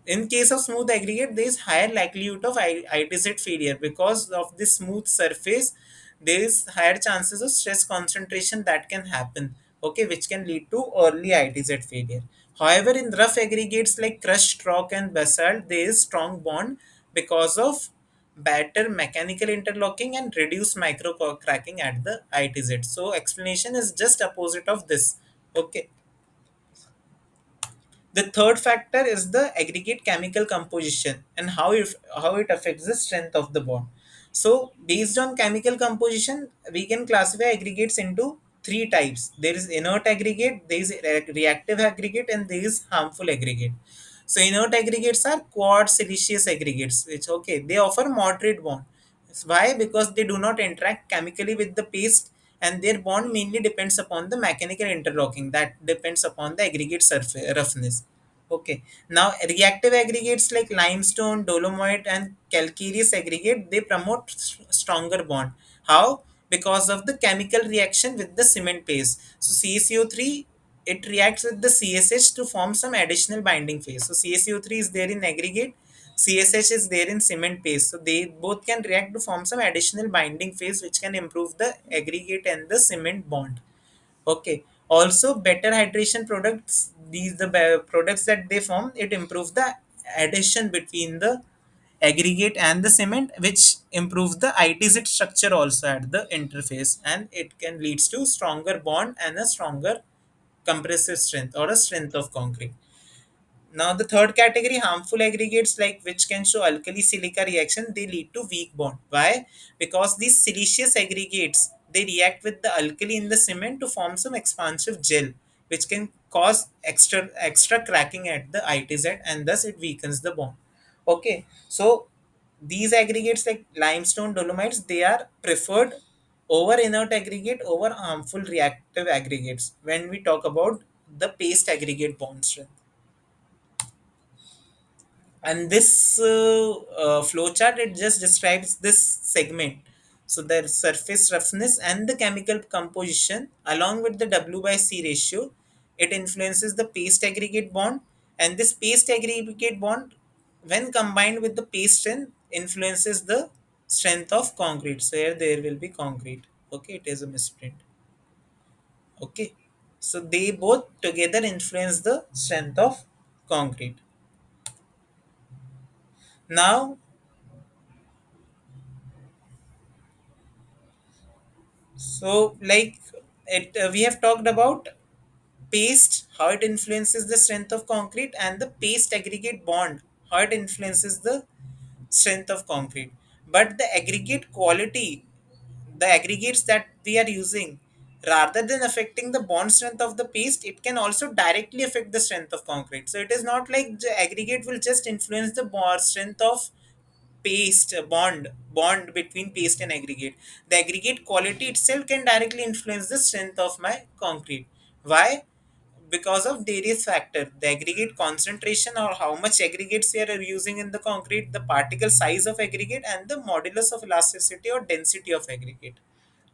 in case of smooth aggregate, there is higher likelihood of ITZ failure because of this smooth surface. There is higher chances of stress concentration that can happen. Okay, which can lead to early ITZ failure. However, in rough aggregates like crushed rock and basalt, there is strong bond because of better mechanical interlocking and reduced micro cracking at the ITZ. So explanation is just opposite of this. Okay. The third factor is the aggregate chemical composition and how it affects the strength of the bond. So, based on chemical composition, we can classify aggregates into three types. There is inert aggregate, there is reactive aggregate, and there is harmful aggregate. So, inert aggregates are quartz siliceous aggregates, which okay, they offer moderate bond. Why? Because they do not interact chemically with the paste, and their bond mainly depends upon the mechanical interlocking that depends upon the aggregate surface roughness. Okay. Now reactive aggregates like limestone, dolomite, and calcareous aggregate, they promote stronger bond. How? Because of the chemical reaction with the cement paste. So CaCO3, it reacts with the CSH to form some additional binding phase. So CaCO3 is there in aggregate, CSH is there in cement paste. So they both can react to form some additional binding phase, which can improve the aggregate and the cement bond. Okay. Also, better hydration products, these the products that they form, it improves the addition between the aggregate and the cement, which improves the ITZ structure also at the interface, and it can leads to stronger bond and a stronger compressive strength or a strength of concrete. Now, the third category, harmful aggregates like which can show alkali silica reaction, they lead to weak bond. Why? Because these siliceous aggregates, they react with the alkali in the cement to form some expansive gel, which can cause extra cracking at the ITZ, and thus it weakens the bond. Okay, so these aggregates like limestone dolomites, they are preferred over inert aggregate over harmful reactive aggregates when we talk about the paste aggregate bond strength. And this flowchart, it just describes this segment. So the surface roughness and the chemical composition along with the W by C ratio, it influences the paste aggregate bond, and this paste aggregate bond when combined with the paste strength influences the strength of concrete. So here there will be concrete. Okay, it is a misprint. Okay, so they both together influence the strength of concrete. Now, so, like it, we have talked about paste, how it influences the strength of concrete, and the paste aggregate bond, how it influences the strength of concrete. But the aggregate quality, the aggregates that we are using, rather than affecting the bond strength of the paste, it can also directly affect the strength of concrete. So it is not like the aggregate will just influence the bond strength of paste bond between paste and aggregate. The aggregate quality itself can directly influence the strength of my concrete. Why? Because of various factor, the aggregate concentration or how much aggregates we are using in the concrete, the particle size of aggregate, and the modulus of elasticity or density of aggregate.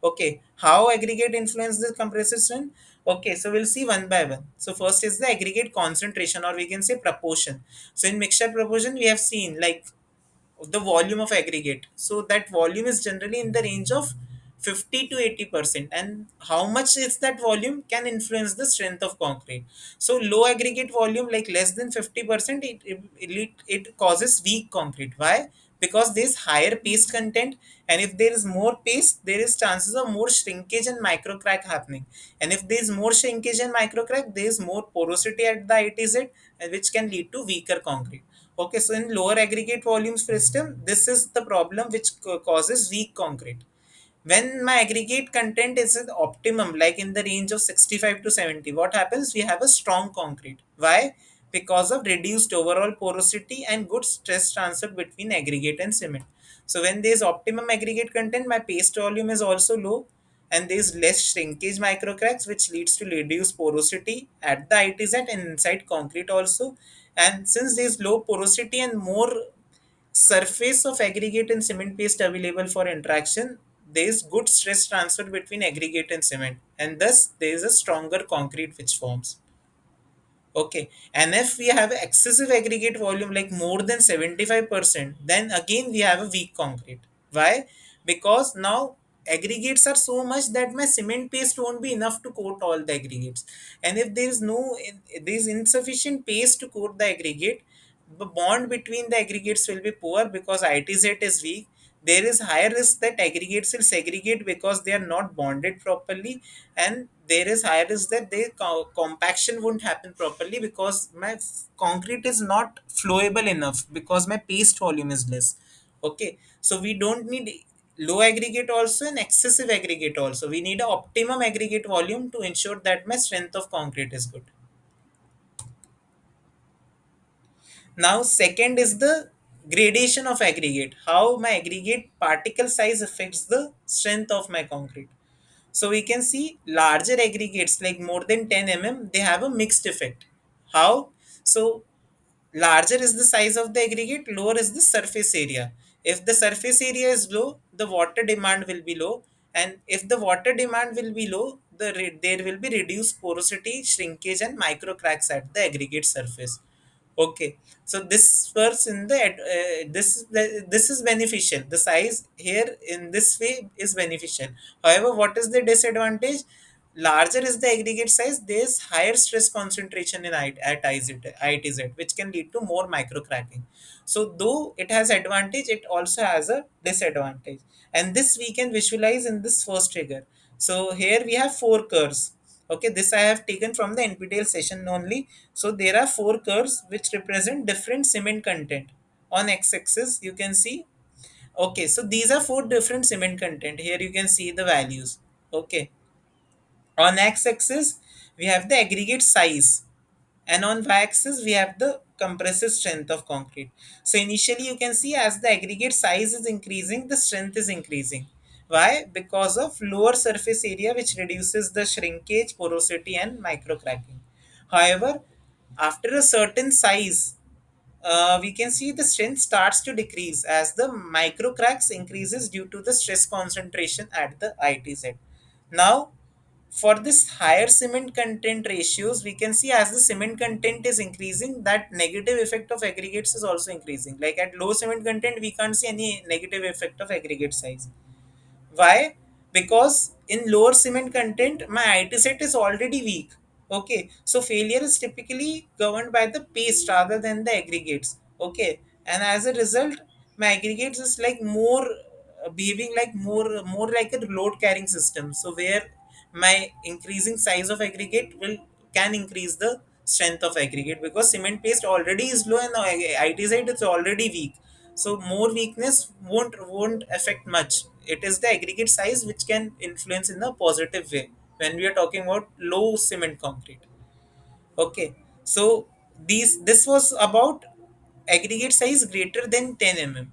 Okay, how aggregate influence the compressive strength? Okay, so we'll see one by one. So first is the aggregate concentration, or we can say proportion. So in mixture proportion we have seen like the volume of aggregate. So that volume is generally in the range of 50 to 80%, and how much is that volume can influence the strength of concrete. So low aggregate volume like less than 50%, it causes weak concrete. Why? Because there is higher paste content, and if there is more paste, there is chances of more shrinkage and micro crack happening. And if there is more shrinkage and micro crack, there is more porosity at the ITZ, which can lead to weaker concrete. Okay, so in lower aggregate volumes system, this is the problem which causes weak concrete. When my aggregate content is at optimum, like in the range of 65 to 70, what happens? We have a strong concrete. Why? Because of reduced overall porosity and good stress transfer between aggregate and cement. So when there is optimum aggregate content, my paste volume is also low, and there is less shrinkage microcracks, which leads to reduced porosity at the ITZ and inside concrete also. And since there is low porosity and more surface of aggregate and cement paste available for interaction, there is good stress transfer between aggregate and cement, and thus there is a stronger concrete which forms. Okay, and if we have excessive aggregate volume like more than 75%, then again we have a weak concrete. Why? Because now aggregates are so much that my cement paste won't be enough to coat all the aggregates. And if there is there is insufficient paste to coat the aggregate, the bond between the aggregates will be poor because ITZ is weak. There is higher risk that aggregates will segregate because they are not bonded properly, and there is higher risk that their compaction won't happen properly because my concrete is not flowable enough because my paste volume is less. Okay, so we don't need low aggregate also and excessive aggregate also. We need a optimum aggregate volume to ensure that my strength of concrete is good. Now, second is the gradation of aggregate. How my aggregate particle size affects the strength of my concrete. So we can see larger aggregates like more than 10 mm, they have a mixed effect. How? So larger is the size of the aggregate, lower is the surface area. If the surface area is low, the water demand will be low, and if the water demand will be low, there will be reduced porosity, shrinkage, and micro cracks at the aggregate surface. Okay, so this works in the this is beneficial. The size here in this way is beneficial. However, what is the disadvantage? Larger is the aggregate size, there is higher stress concentration in at ITZ, which can lead to more micro cracking. So, though it has advantage, it also has a disadvantage, and this we can visualize in this first figure. So here we have four curves. Okay, this I have taken from the NPTEL session only. So there are four curves which represent different cement content. On x-axis, you can see. Okay, so these are four different cement content. Here you can see the values. Okay, on x-axis we have the aggregate size, and on y-axis we have the compressive strength of concrete. So initially you can see as the aggregate size is increasing, the strength is increasing. Why? Because of lower surface area, which reduces the shrinkage, porosity, and micro cracking. However, after a certain size, we can see the strength starts to decrease as the micro cracks increases due to the stress concentration at the ITZ. Now, for this higher cement content ratios, we can see as the cement content is increasing, that negative effect of aggregates is also increasing. Like at low cement content, we can't see any negative effect of aggregate size. Why? Because in lower cement content, my IT set is already weak. Okay, so failure is typically governed by the paste rather than the aggregates. Okay, and as a result, my aggregates is like more behaving like more like a load carrying system. So where my increasing size of aggregate will can increase the strength of aggregate, because cement paste already is low and IT side is already weak, so more weakness won't affect much. It is the aggregate size which can influence in a positive way when we are talking about low cement concrete. Okay, so this was about aggregate size greater than 10 mm.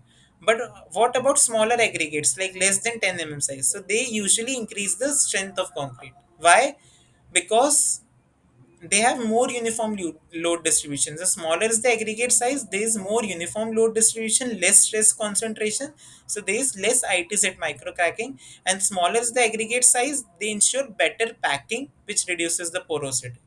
But what about smaller aggregates like less than 10 mm size? So they usually increase the strength of concrete. Why? Because they have more uniform load distribution. The smaller is the aggregate size, there is more uniform load distribution, less stress concentration, so there is less ITZ micro cracking. And smaller is the aggregate size, they ensure better packing, which reduces the porosity.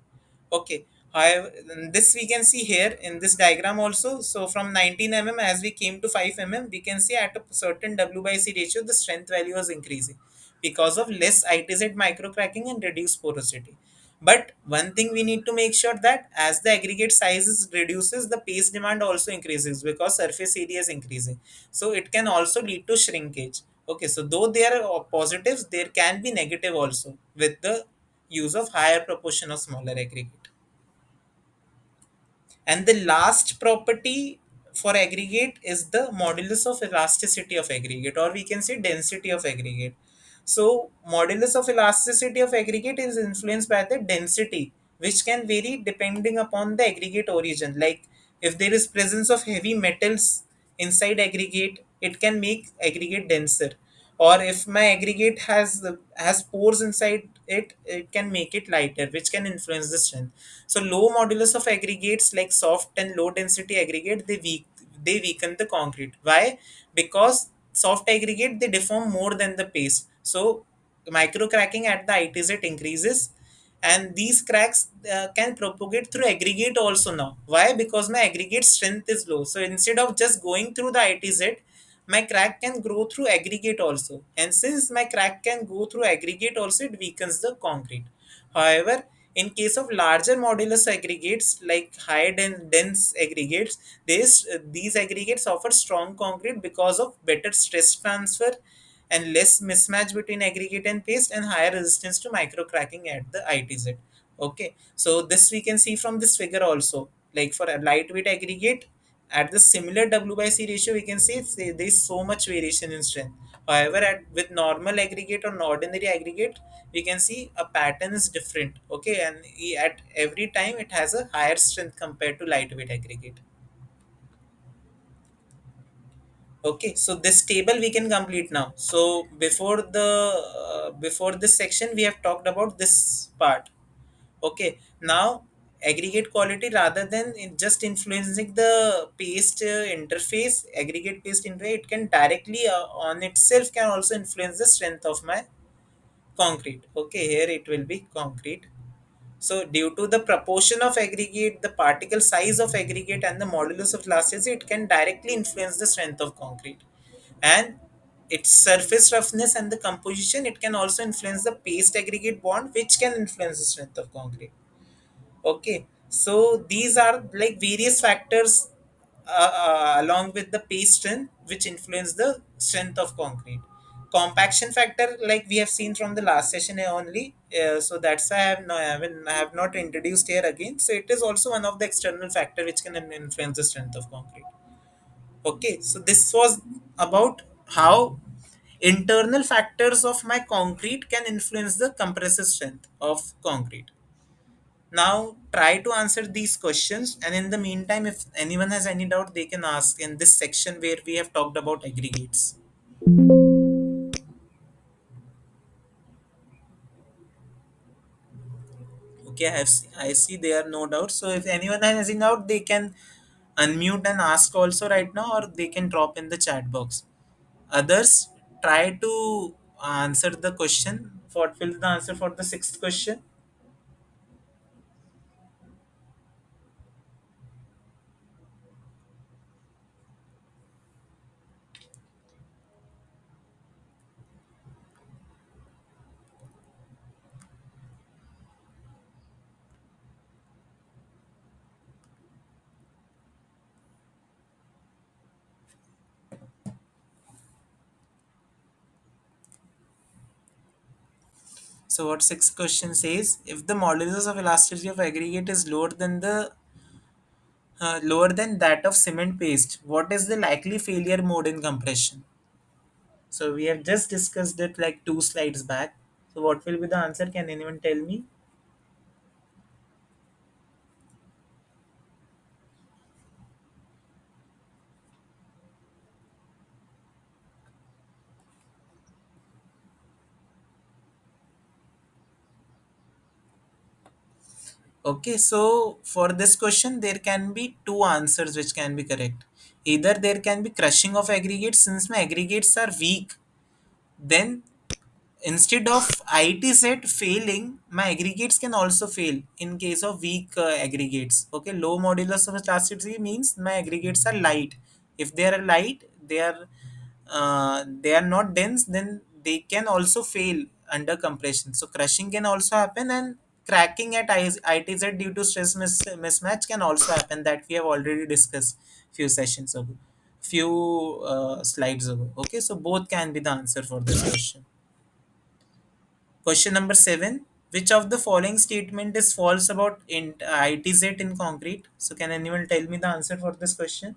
Okay. However, this we can see here in this diagram also. So from 19 mm as we came to 5 mm, we can see at a certain W by C ratio, the strength value was increasing because of less ITZ micro cracking and reduced porosity. But one thing we need to make sure that as the aggregate sizes reduces, the paste demand also increases because surface area is increasing. So it can also lead to shrinkage. Okay, so though there are positives, there can be negative also with the use of higher proportion of smaller aggregate. And the last property for aggregate is the modulus of elasticity of aggregate, or we can say density of aggregate. So, modulus of elasticity of aggregate is influenced by the density, which can vary depending upon the aggregate origin. Like if there is presence of heavy metals inside aggregate, it can make aggregate denser. Or if my aggregate has pores inside it, it can make it lighter, which can influence the strength. So low modulus of aggregates like soft and low density aggregate, they weaken the concrete. Why? Because soft aggregate, they deform more than the paste. So micro cracking at the ITZ increases, and these cracks can propagate through aggregate also now. Why? Because my aggregate strength is low. So instead of just going through the ITZ, my crack can grow through aggregate also. And since my crack can go through aggregate also, it weakens the concrete. However, in case of larger modulus aggregates like high dense aggregates, these aggregates offer strong concrete because of better stress transfer and less mismatch between aggregate and paste, and higher resistance to micro cracking at the ITZ. Okay, so this we can see from this figure also. Like for a lightweight aggregate, at the similar W by C ratio, we can say there is so much variation in strength. However, with normal aggregate or ordinary aggregate, we can see a pattern is different. Okay, and at every time it has a higher strength compared to lightweight aggregate. Okay, so this table we can complete now. So before this section, we have talked about this part. Okay, now aggregate quality, rather than just influencing the paste interface, aggregate paste interface, it can directly on itself can also influence the strength of my concrete. Okay, here it will be concrete. So due to the proportion of aggregate, the particle size of aggregate, and the modulus of elasticity, it can directly influence the strength of concrete. And its surface roughness and the composition, it can also influence the paste aggregate bond, which can influence the strength of concrete. Okay, so these are like various factors along with the paste strength, which influence the strength of concrete. Compaction factor, like we have seen from the last session only, so that's why I have not introduced here again. So it is also one of the external factor which can influence the strength of concrete. Okay, so this was about how internal factors of my concrete can influence the compressive strength of concrete. Now try to answer these questions, and in the meantime, if anyone has any doubt, they can ask in this section where we have talked about aggregates. Okay, I see there are no doubts. So if anyone has any doubt, they can unmute and ask also right now, or they can drop in the chat box. Others, try to answer the question. What will be the answer for the sixth question? So what sixth question says, if the modulus of elasticity of aggregate is lower than that of cement paste, what is the likely failure mode in compression? So we have just discussed it like two slides back. So what will be the answer? Can anyone tell me? Okay, so for this question, there can be two answers which can be correct. Either there can be crushing of aggregates, since my aggregates are weak, then instead of IT set failing, my aggregates can also fail in case of weak aggregates. Okay, low modulus of elasticity means my aggregates are light. If they are light, they are not dense, then they can also fail under compression. So crushing can also happen, and cracking at ITZ due to stress mismatch can also happen, that we have already discussed few sessions ago, few slides ago. Okay, so both can be the answer for this question. Question number 7. Which of the following statement is false about ITZ in concrete? So, can anyone tell me the answer for this question?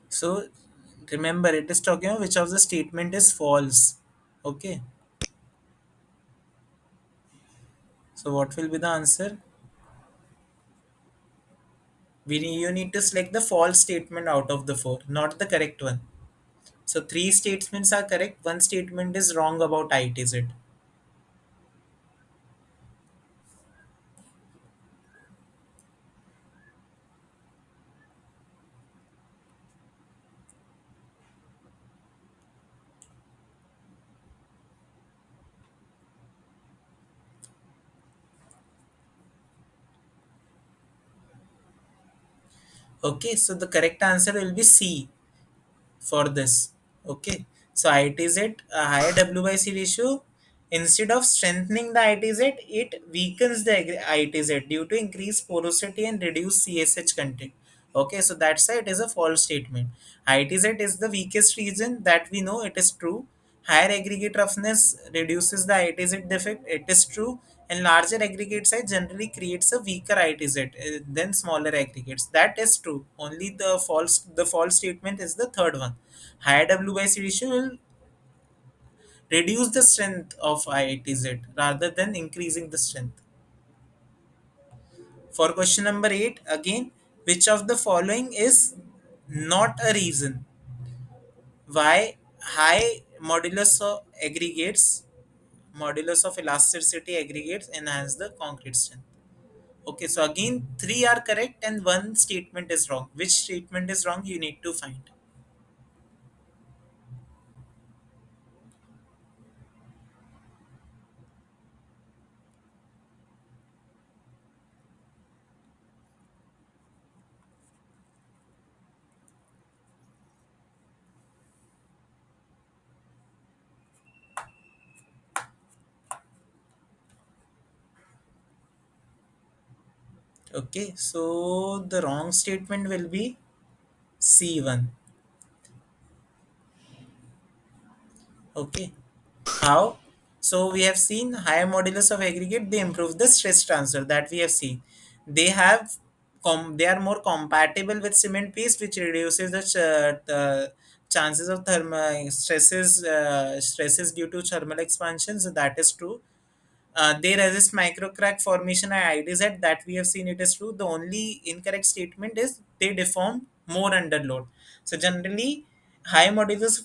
So, remember, it is talking about which of the statement is false. Okay. So, what will be the answer? You need to select the false statement out of the four, not the correct one. So, three statements are correct. One statement is wrong about ITZ. Okay. So, the correct answer will be C for this. Okay, so ITZ, a higher W by C ratio, instead of strengthening the ITZ, it weakens the ITZ due to increased porosity and reduced CSH content. Okay, so that's why it is a false statement. ITZ is the weakest region, that we know, it is true. Higher aggregate roughness reduces the ITZ defect, it is true. And larger aggregate size generally creates a weaker ITZ than smaller aggregates. That is true. Only the false statement is the third one. Higher W by C ratio will reduce the strength of ITZ rather than increasing the strength. For question number 8, again, which of the following is not a reason why high modulus of elasticity aggregates enhance the concrete strength? Okay, so again, three are correct and one statement is wrong. Which statement is wrong, you need to find. Okay, so the wrong statement will be C1. Okay. How? So we have seen higher modulus of aggregate, they improve the stress transfer that we have seen. They have they are more compatible with cement paste, which reduces the chances of thermal stresses due to thermal expansion. So that is true. They resist microcrack formation at IDZ, that we have seen it is true. The only incorrect statement is they deform more under load. So generally, high modulus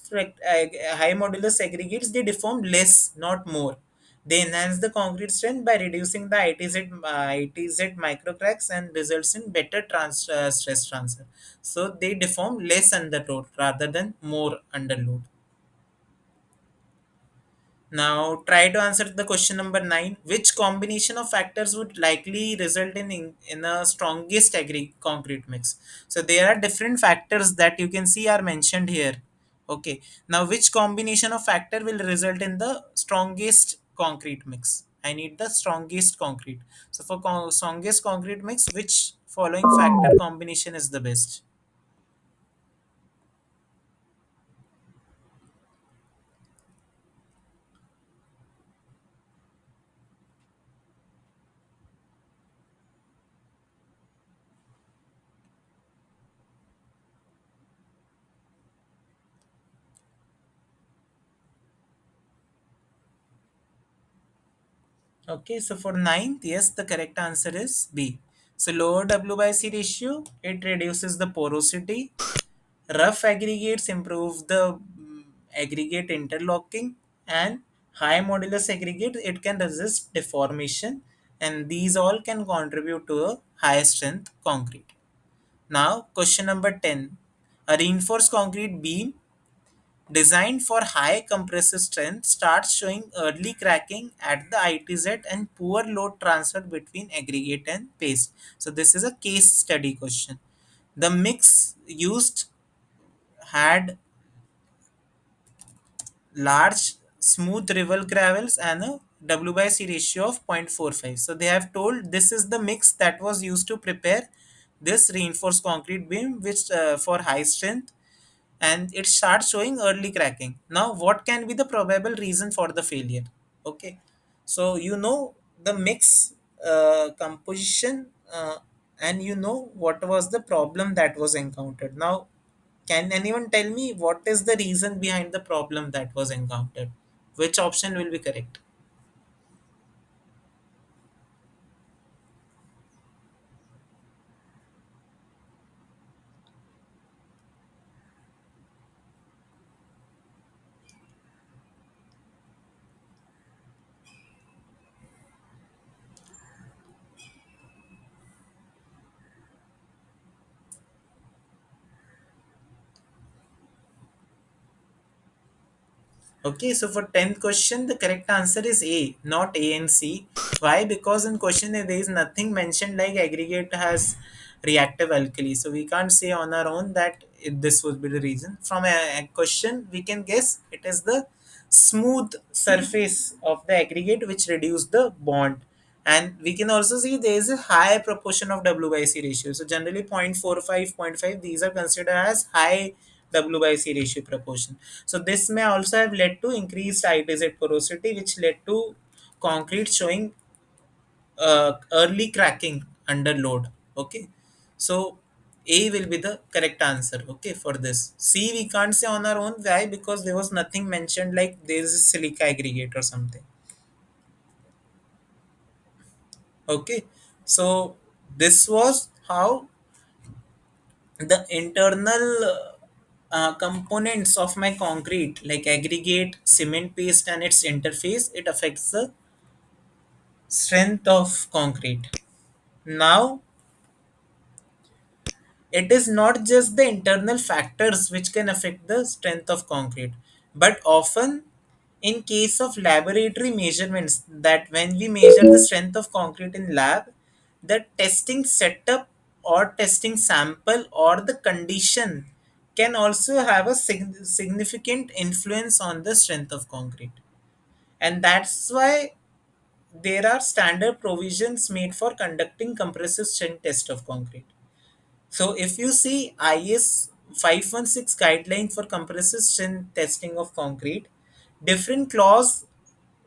aggregates, they deform less, not more. They enhance the concrete strength by reducing the ITZ microcracks and results in better stress transfer. So they deform less under load rather than more under load. Now, try to answer the question number 9. Which combination of factors would likely result in a strongest concrete mix? So, there are different factors that you can see are mentioned here. Okay. Now, which combination of factor will result in the strongest concrete mix? I need the strongest concrete. So, for strongest concrete mix, which following factor combination is the best? Okay, so for ninth, yes, the correct answer is B. So lower W by C ratio, it reduces the porosity. Rough aggregates improve the aggregate interlocking, and high modulus aggregate, it can resist deformation, and these all can contribute to a high strength concrete. Now, question number 10. A reinforced concrete beam designed for high compressive strength starts showing early cracking at the ITZ and poor load transfer between aggregate and paste. So this is a case study question. The mix used had large smooth river gravels and a W by C ratio of 0.45. So they have told this is the mix that was used to prepare this reinforced concrete beam, which for high strength, and it starts showing early cracking. Now, what can be the probable reason for the failure? Okay, so you know the mix composition, and you know what was the problem that was encountered. Now, can anyone tell me what is the reason behind the problem that was encountered? Which option will be correct? Okay, so for 10th question, the correct answer is A, not A and C. Why? Because in question A, there is nothing mentioned like aggregate has reactive alkali. So we can't say on our own that this would be the reason. From a question, we can guess it is the smooth surface of the aggregate which reduce the bond. And we can also see there is a high proportion of W by C ratio. So generally 0.45, zero point 0.5, these are considered as high W by C ratio proportion. So this may also have led to increased ITZ porosity, which led to concrete showing early cracking under load. Okay, so A will be the correct answer. Okay, for this. C we can't say on our own. Why? Because there was nothing mentioned like there is a silica aggregate or something. Okay, so this was how the internal components of my concrete, like aggregate, cement paste, and its interface, it affects the strength of concrete. Now, it is not just the internal factors which can affect the strength of concrete, but often in case of laboratory measurements, that when we measure the strength of concrete in lab, the testing setup or testing sample or the condition can also have a significant influence on the strength of concrete. And that's why there are standard provisions made for conducting compressive strength test of concrete. So if you see IS 516 guideline for compressive strength testing of concrete, Different clause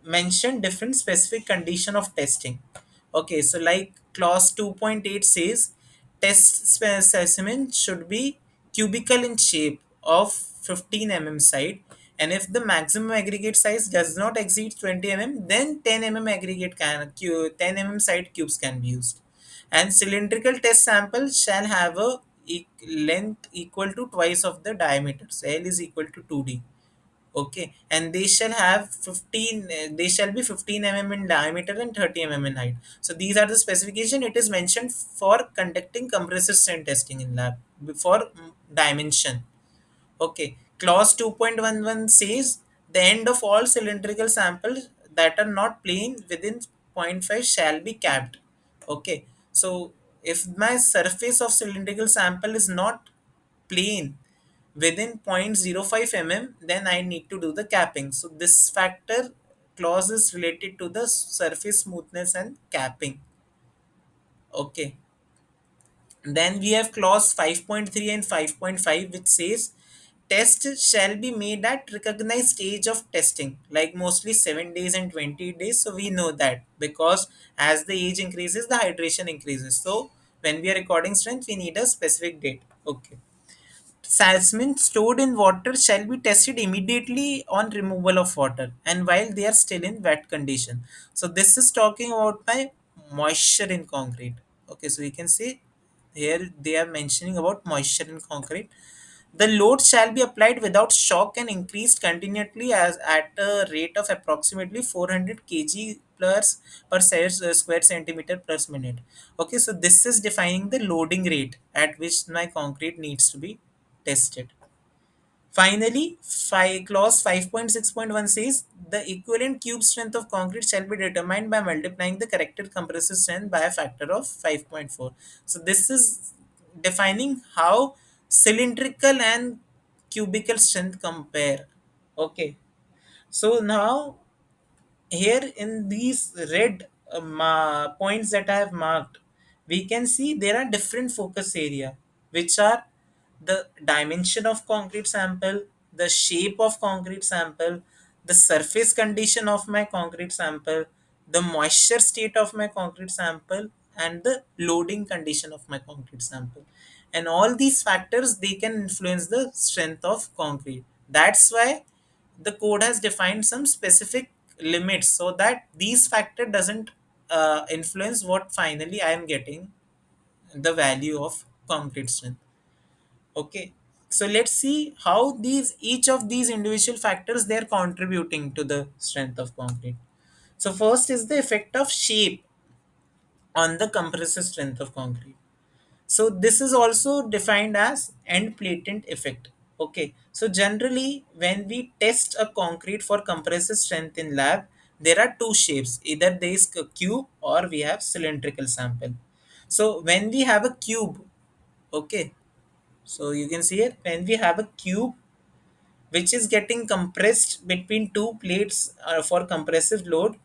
mention different specific condition of testing. Okay, so like clause 2.8 says specimen should be cubical in shape of 15 side, and if the maximum aggregate size does not exceed 20 then 10 aggregate 10 side cubes can be used. And cylindrical test sample shall have a length equal to twice of the diameter, so L is equal to 2D. Okay, and they shall have 15, they shall be 15 in diameter and 30 in height. So these are the specification. It is mentioned for conducting compressive strength testing in lab before dimension. Okay, clause 2.11 says the end of all cylindrical samples that are not plane within zero point 0.5 shall be capped. Okay, so if my surface of cylindrical sample is not plane within zero point zero 0.05 then I need to do the capping. So this factor clause is related to the surface smoothness and capping. Okay, then we have clause 5.3 and 5.5, which says test shall be made at recognized stage of testing, like mostly 7 days and 20 days. So we know that because as the age increases, the hydration increases. So when we are recording strength, we need a specific date. Okay. Salmon stored in water shall be tested immediately on removal of water and while they are still in wet condition. So this is talking about my moisture in concrete. Okay, so you can see here they are mentioning about moisture in concrete. The load shall be applied without shock and increased continually as at a rate of approximately 400 kg plus per square centimeter per minute. Okay, so this is defining the loading rate at which my concrete needs to be tested. Finally, clause 5.6.1 says the equivalent cube strength of concrete shall be determined by multiplying the corrected compressive strength by a factor of 5.4. So this is defining how cylindrical and cubical strength compare. Okay. So now here in these red points that I have marked, we can see there are different focus area, which are the dimension of concrete sample, the shape of concrete sample, the surface condition of my concrete sample, the moisture state of my concrete sample, and the loading condition of my concrete sample. And all these factors they can influence the strength of concrete. That's why the code has defined some specific limits so that these factor doesn't influence what finally I am getting the value of concrete strength. Okay, so let's see how these each of these individual factors they are contributing to the strength of concrete. So first is the effect of shape on the compressive strength of concrete. So this is also defined as end patent effect. Okay. So generally, when we test a concrete for compressive strength in lab, there are two shapes. Either there is a cube or we have cylindrical sample. So when we have a cube, okay. So you can see it when we have a cube which is getting compressed between two plates for compressive load.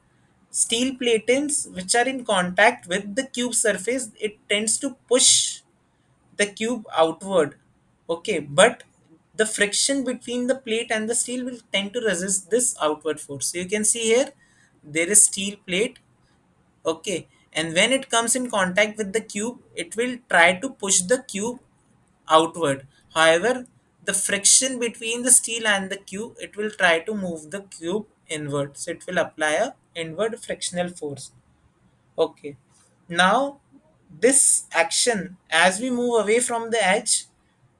Steel platings which are in contact with the cube surface, it tends to push the cube outward. Okay, but the friction between the plate and the steel will tend to resist this outward force. So you can see here there is steel plate. Okay, and when it comes in contact with the cube, it will try to push the cube outward. However, the friction between the steel and the cube, it will try to move the cube inward, so it will apply a inward frictional force. Okay. Now, this action, as we move away from the edge,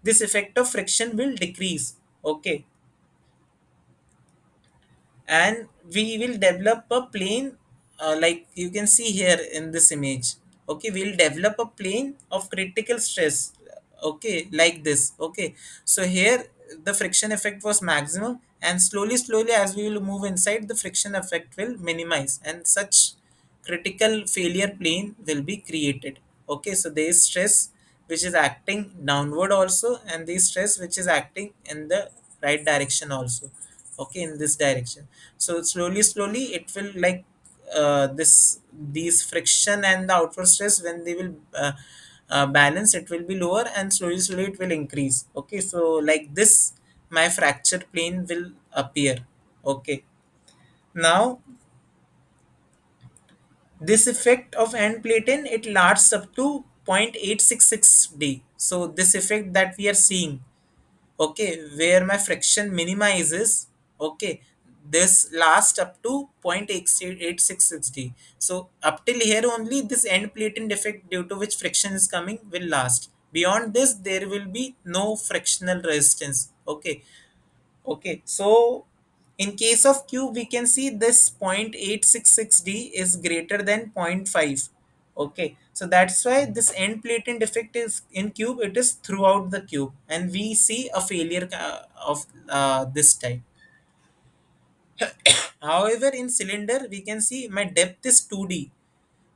this effect of friction will decrease. Okay. And we will develop a plane like you can see here in this image. Okay, we'll develop a plane of critical stress. Okay, like this. Okay, so here the friction effect was maximum, and slowly as we will move inside, the friction effect will minimize, and such critical failure plane will be created. Okay, so there is stress which is acting downward also, and there is stress which is acting in the right direction also. Okay, in this direction. So slowly it will like this these friction and the outward stress, when they will balance, it will be lower, and slowly it will increase. Okay, so like this my fracture plane will appear. Okay. Now this effect of end plating, it lasts up to 0.866d. So this effect that we are seeing, okay, where my friction minimizes, okay, this lasts up to 0.866d. So up till here only this end plating defect due to which friction is coming will last. Beyond this there will be no frictional resistance. Okay. Okay, so in case of cube, we can see this 0.866d is greater than zero point 0.5. Okay, so that's why this end plating defect is in cube, it is throughout the cube, and we see a failure of this type. However, in cylinder, we can see my depth is 2d.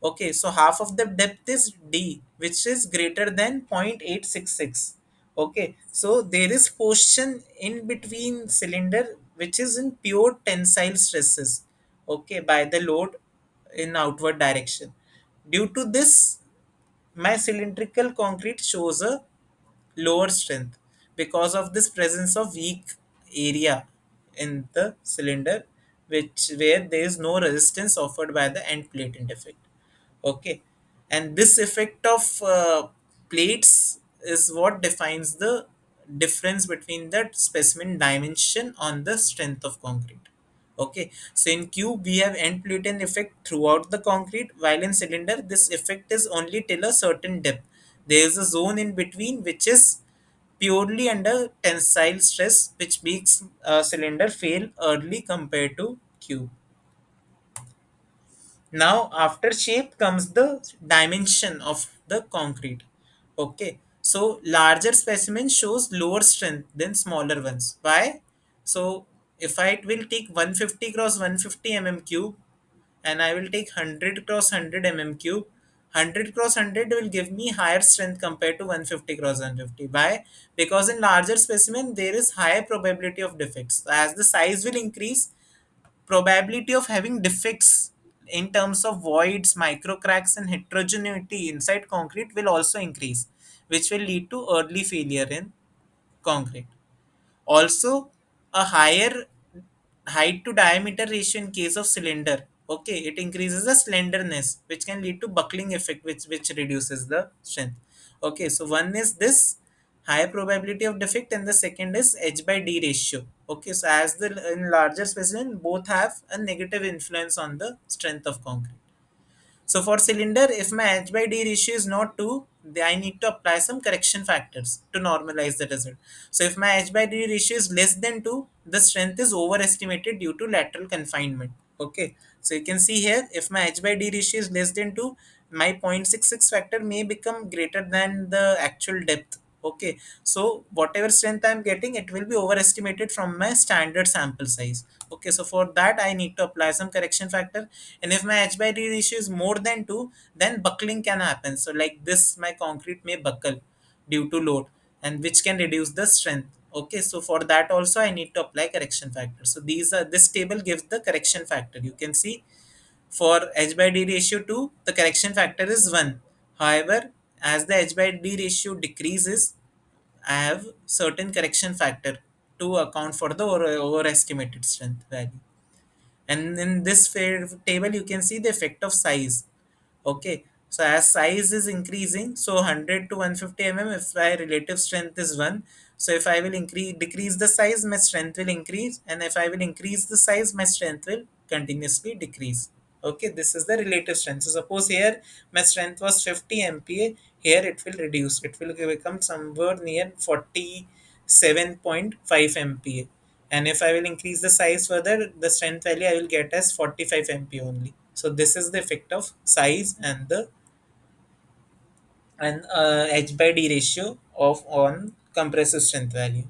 Okay, so half of the depth is D, which is greater than 0.866. Okay, so there is portion in between cylinder which is in pure tensile stresses. Okay, by the load in outward direction. Due to this, my cylindrical concrete shows a lower strength because of this presence of weak area in the cylinder, which where there is no resistance offered by the end plate defect. Okay, and this effect of plates is what defines the difference between the specimen dimension on the strength of concrete. Okay, so in cube we have end platen effect throughout the concrete, while in cylinder this effect is only till a certain depth. There is a zone in between which is purely under tensile stress, which makes a cylinder fail early compared to cube. Now, after shape comes the dimension of the concrete. Okay, so larger specimen shows lower strength than smaller ones. Why? So, if I will take 150 cross 150 mm cube and I will take 100 cross 100 mm cube, 100 cross 100 will give me higher strength compared to 150 cross 150. Why? Because in larger specimen there is higher probability of defects. As the size will increase, probability of having defects in terms of voids, micro cracks, and heterogeneity inside concrete will also increase, which will lead to early failure in concrete. Also, a higher height to diameter ratio in case of cylinder. Okay, it increases the slenderness, which can lead to buckling effect, which reduces the strength. Okay, so one is this higher probability of defect, and the second is H by D ratio. Okay, so as the in larger specimen, both have a negative influence on the strength of concrete. So for cylinder, if my H by D ratio is not 2, I need to apply some correction factors to normalize the result. So if my H by D ratio is less than 2, the strength is overestimated due to lateral confinement. Okay. So you can see here, if my H by D ratio is less than 2, my 0.66 factor may become greater than the actual depth. Okay, so whatever strength I'm getting, it will be overestimated from my standard sample size. Okay, so for that I need to apply some correction factor, and if my H by D ratio is more than 2, then buckling can happen. So like this, my concrete may buckle due to load, and which can reduce the strength. Okay, so for that also I need to apply correction factor. So these are, this table gives the correction factor. You can see for H by D ratio 2, the correction factor is 1. However, as the H by D ratio decreases, I have certain correction factor to account for the overestimated strength value. And in this table, you can see the effect of size. Okay, so as size is increasing, so 100 to 150 mm, if my relative strength is 1, so if I will decrease the size, my strength will increase, and if I will increase the size, my strength will continuously decrease. Okay, this is the relative strength. So suppose here my strength was 50 MPa, here it will reduce, it will become somewhere near 47.5 MPa, and if I will increase the size further, the strength value I will get as 45 MPa only. So this is the effect of size and the H by D ratio of on compressive strength value.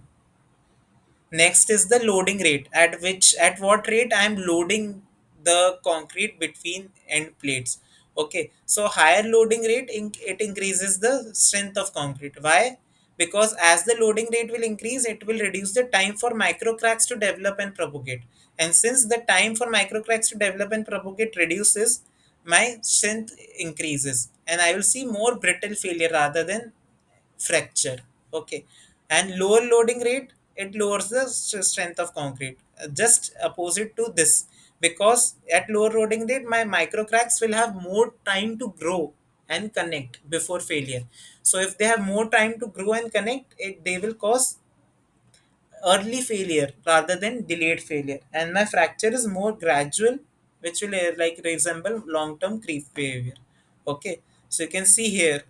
Next is the loading rate, at what rate I am loading the concrete between end plates. Okay, so higher loading rate, it increases the strength of concrete. Why? Because as the loading rate will increase, it will reduce the time for micro cracks to develop and propagate. And since the time for micro cracks to develop and propagate reduces, my strength increases, and I will see more brittle failure rather than fracture. Okay, and lower loading rate, it lowers the strength of concrete. Just opposite to this, because at lower loading rate, my micro cracks will have more time to grow and connect before failure. So if they have more time to grow and connect, they will cause early failure rather than delayed failure, and my fracture is more gradual, which will like resemble long term creep behavior. Okay, so you can see here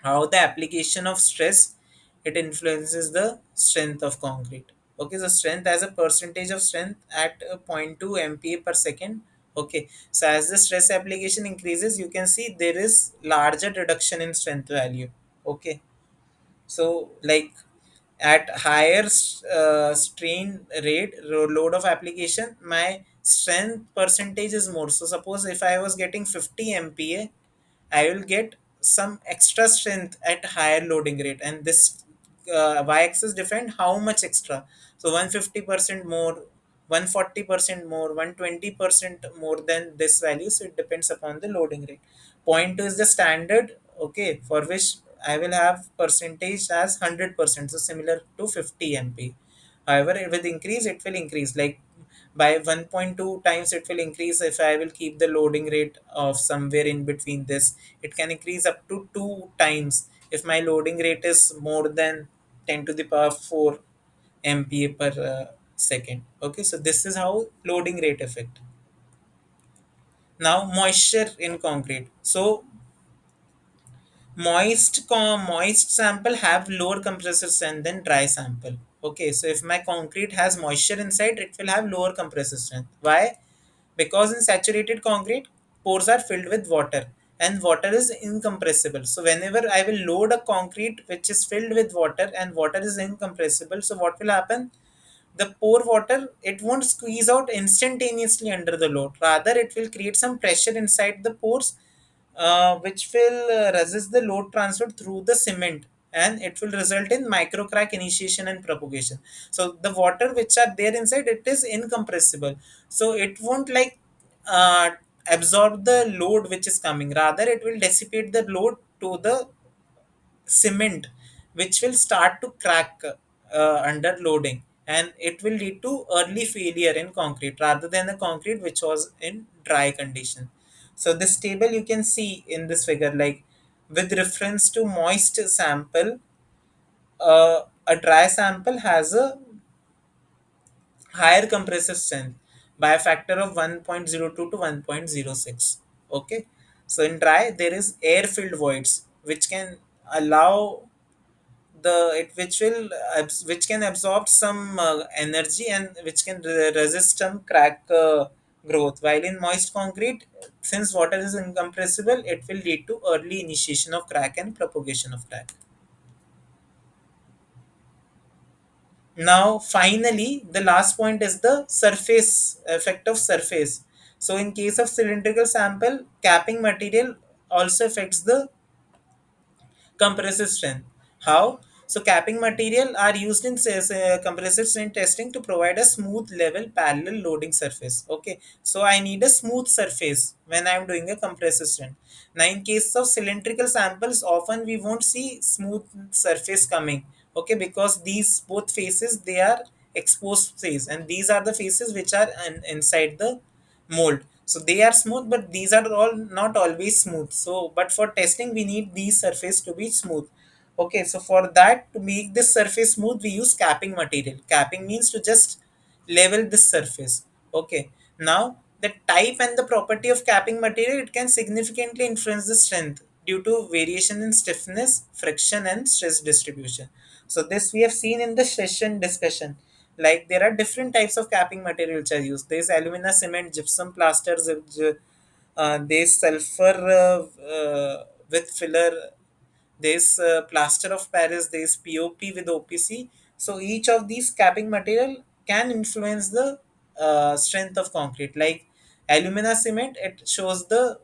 how the application of stress, it influences the strength of concrete. Okay, so strength as a percentage of strength at zero point 0.2 mpa per second. Okay, so as the stress application increases, you can see there is larger reduction in strength value. Okay, so like at higher strain rate, load of application, my strength percentage is more. So suppose if I was getting 50 mpa, I will get some extra strength at higher loading rate, and this y-axis define how much extra. So 150% more, 140% more, 120% more than this value. So it depends upon the loading rate. Point 2 is the standard, okay, for which I will have percentage as 100%, so similar to 50 mp. However, with increase, it will increase like by 1.2 times it will increase if I will keep the loading rate of somewhere in between this. It can increase up to 2 times if my loading rate is more than 10 to the power 4 mpa per second. Okay, so this is how loading rate affect. Now moisture in concrete. So moist sample have lower compressive strength than dry sample. Okay, so if my concrete has moisture inside, it will have lower compressive strength. Why? Because in saturated concrete, pores are filled with water, and water is incompressible. So whenever I will load a concrete which is filled with water and water is incompressible, so what will happen? The pore water, it won't squeeze out instantaneously under the load. Rather, it will create some pressure inside the pores, which will resist the load transfer through the cement, and it will result in micro crack initiation and propagation. So the water which are there inside, it is incompressible, so it won't like uh, absorb the load which is coming. Rather, it will dissipate the load to the cement, which will start to crack under loading, and it will lead to early failure in concrete rather than the concrete which was in dry condition. So this table you can see in this figure, like with reference to moist sample, a dry sample has a higher compressive strength by a factor of 1.02 to 1.06. Okay, so in dry there is air filled voids which can allow the it which will which can absorb some energy, and which can resist some crack growth, while in moist concrete, since water is incompressible, it will lead to early initiation of crack and propagation of crack. Now finally, the last point is the surface effect of surface. So in case of cylindrical sample, capping material also affects the compressive strength. How? So capping material are used in compressive strength testing to provide a smooth level parallel loading surface. Okay, so I need a smooth surface when I am doing a compressive strength. Now in case of cylindrical samples, often we won't see smooth surface coming. Okay, because these both faces, they are exposed phase, and these are the faces which are inside the mold. So they are smooth, but these are all not always smooth. So but for testing, we need these surface to be smooth. Okay, so for that, to make this surface smooth, we use capping material. Capping means to just level this surface. Okay, now the type and the property of capping material, it can significantly influence the strength due to variation in stiffness, friction, and stress distribution. So this we have seen in the session discussion. Like there are different types of capping material which are used. There is alumina, cement, gypsum, plaster, there is sulfur with filler, there's plaster of Paris, there's POP with OPC. So each of these capping material can influence the strength of concrete. Like alumina cement, it shows the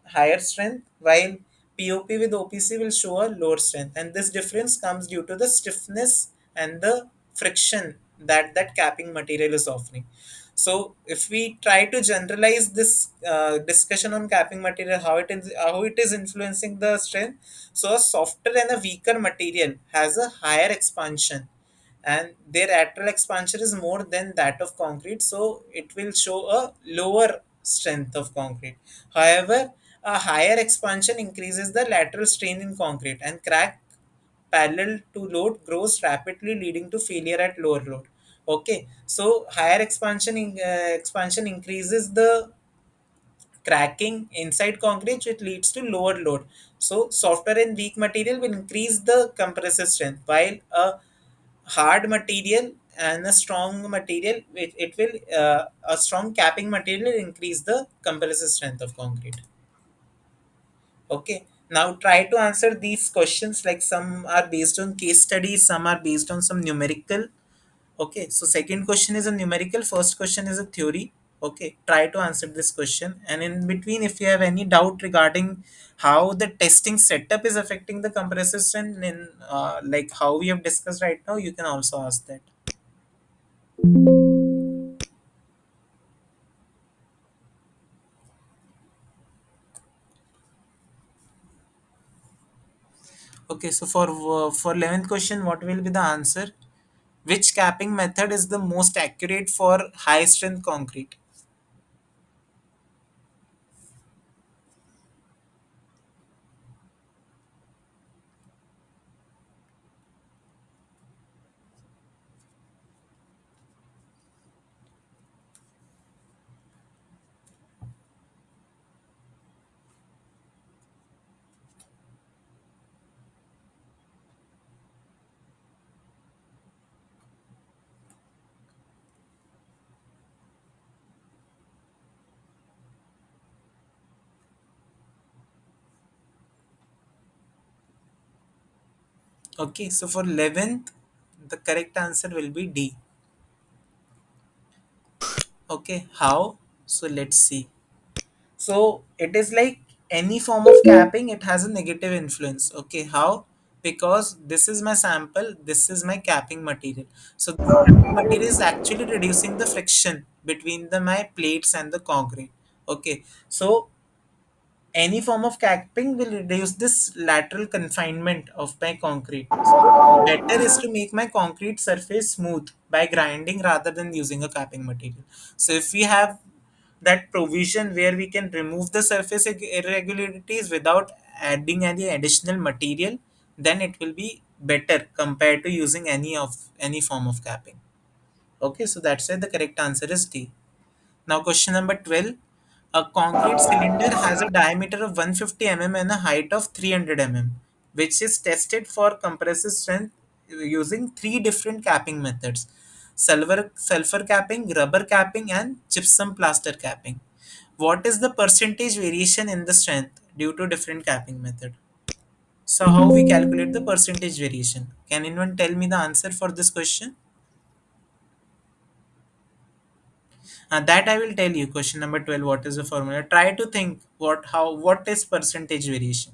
higher strength, while POP with OPC will show a lower strength. And this difference comes due to the stiffness and the friction that that capping material is offering. So if we try to generalize this discussion on capping material, how it is influencing the strength. So a softer and a weaker material has a higher expansion, and their lateral expansion is more than that of concrete, so it will show a lower strength of concrete. However, a higher expansion increases the lateral strain in concrete, and crack parallel to load grows rapidly, leading to failure at lower load. Okay, so higher expansion increases the cracking inside concrete, which leads to lower load. So softer and weak material will increase the compressive strength, while a hard material and a strong material, it will a strong capping material will increase the compressive strength of concrete. Okay, now try to answer these questions, like some are based on case studies, some are based on some numerical. Okay, so second question is a numerical, first question is a theory. Okay, try to answer this question, and in between, if you have any doubt regarding how the testing setup is affecting the compressive strength in like how we have discussed right now, you can also ask that. Okay, so for 11th question, what will be the answer? Which capping method is the most accurate for high strength concrete? Okay, so for 11th, the correct answer will be D. Okay, how? So let's see. So it is like any form of capping, it has a negative influence. Okay, how? Because this is my sample, this is my capping material. So the capping material is actually reducing the friction between the my plates and the concrete. Okay, so any form of capping will reduce this lateral confinement of my concrete. So better is to make my concrete surface smooth by grinding rather than using a capping material. So if we have that provision where we can remove the surface irregularities without adding any additional material, then it will be better compared to using any form of capping. Okay, so that's why the correct answer is D. Now, question number 12. A concrete cylinder has a diameter of 150 mm and a height of 300 mm, which is tested for compressive strength using three different capping methods: sulfur capping, rubber capping, and gypsum plaster capping. What is the percentage variation in the strength due to different capping method? So, how we calculate the percentage variation? Can anyone tell me the answer for this question? That I will tell you. Question number 12. What is the formula? Try to think what is percentage variation.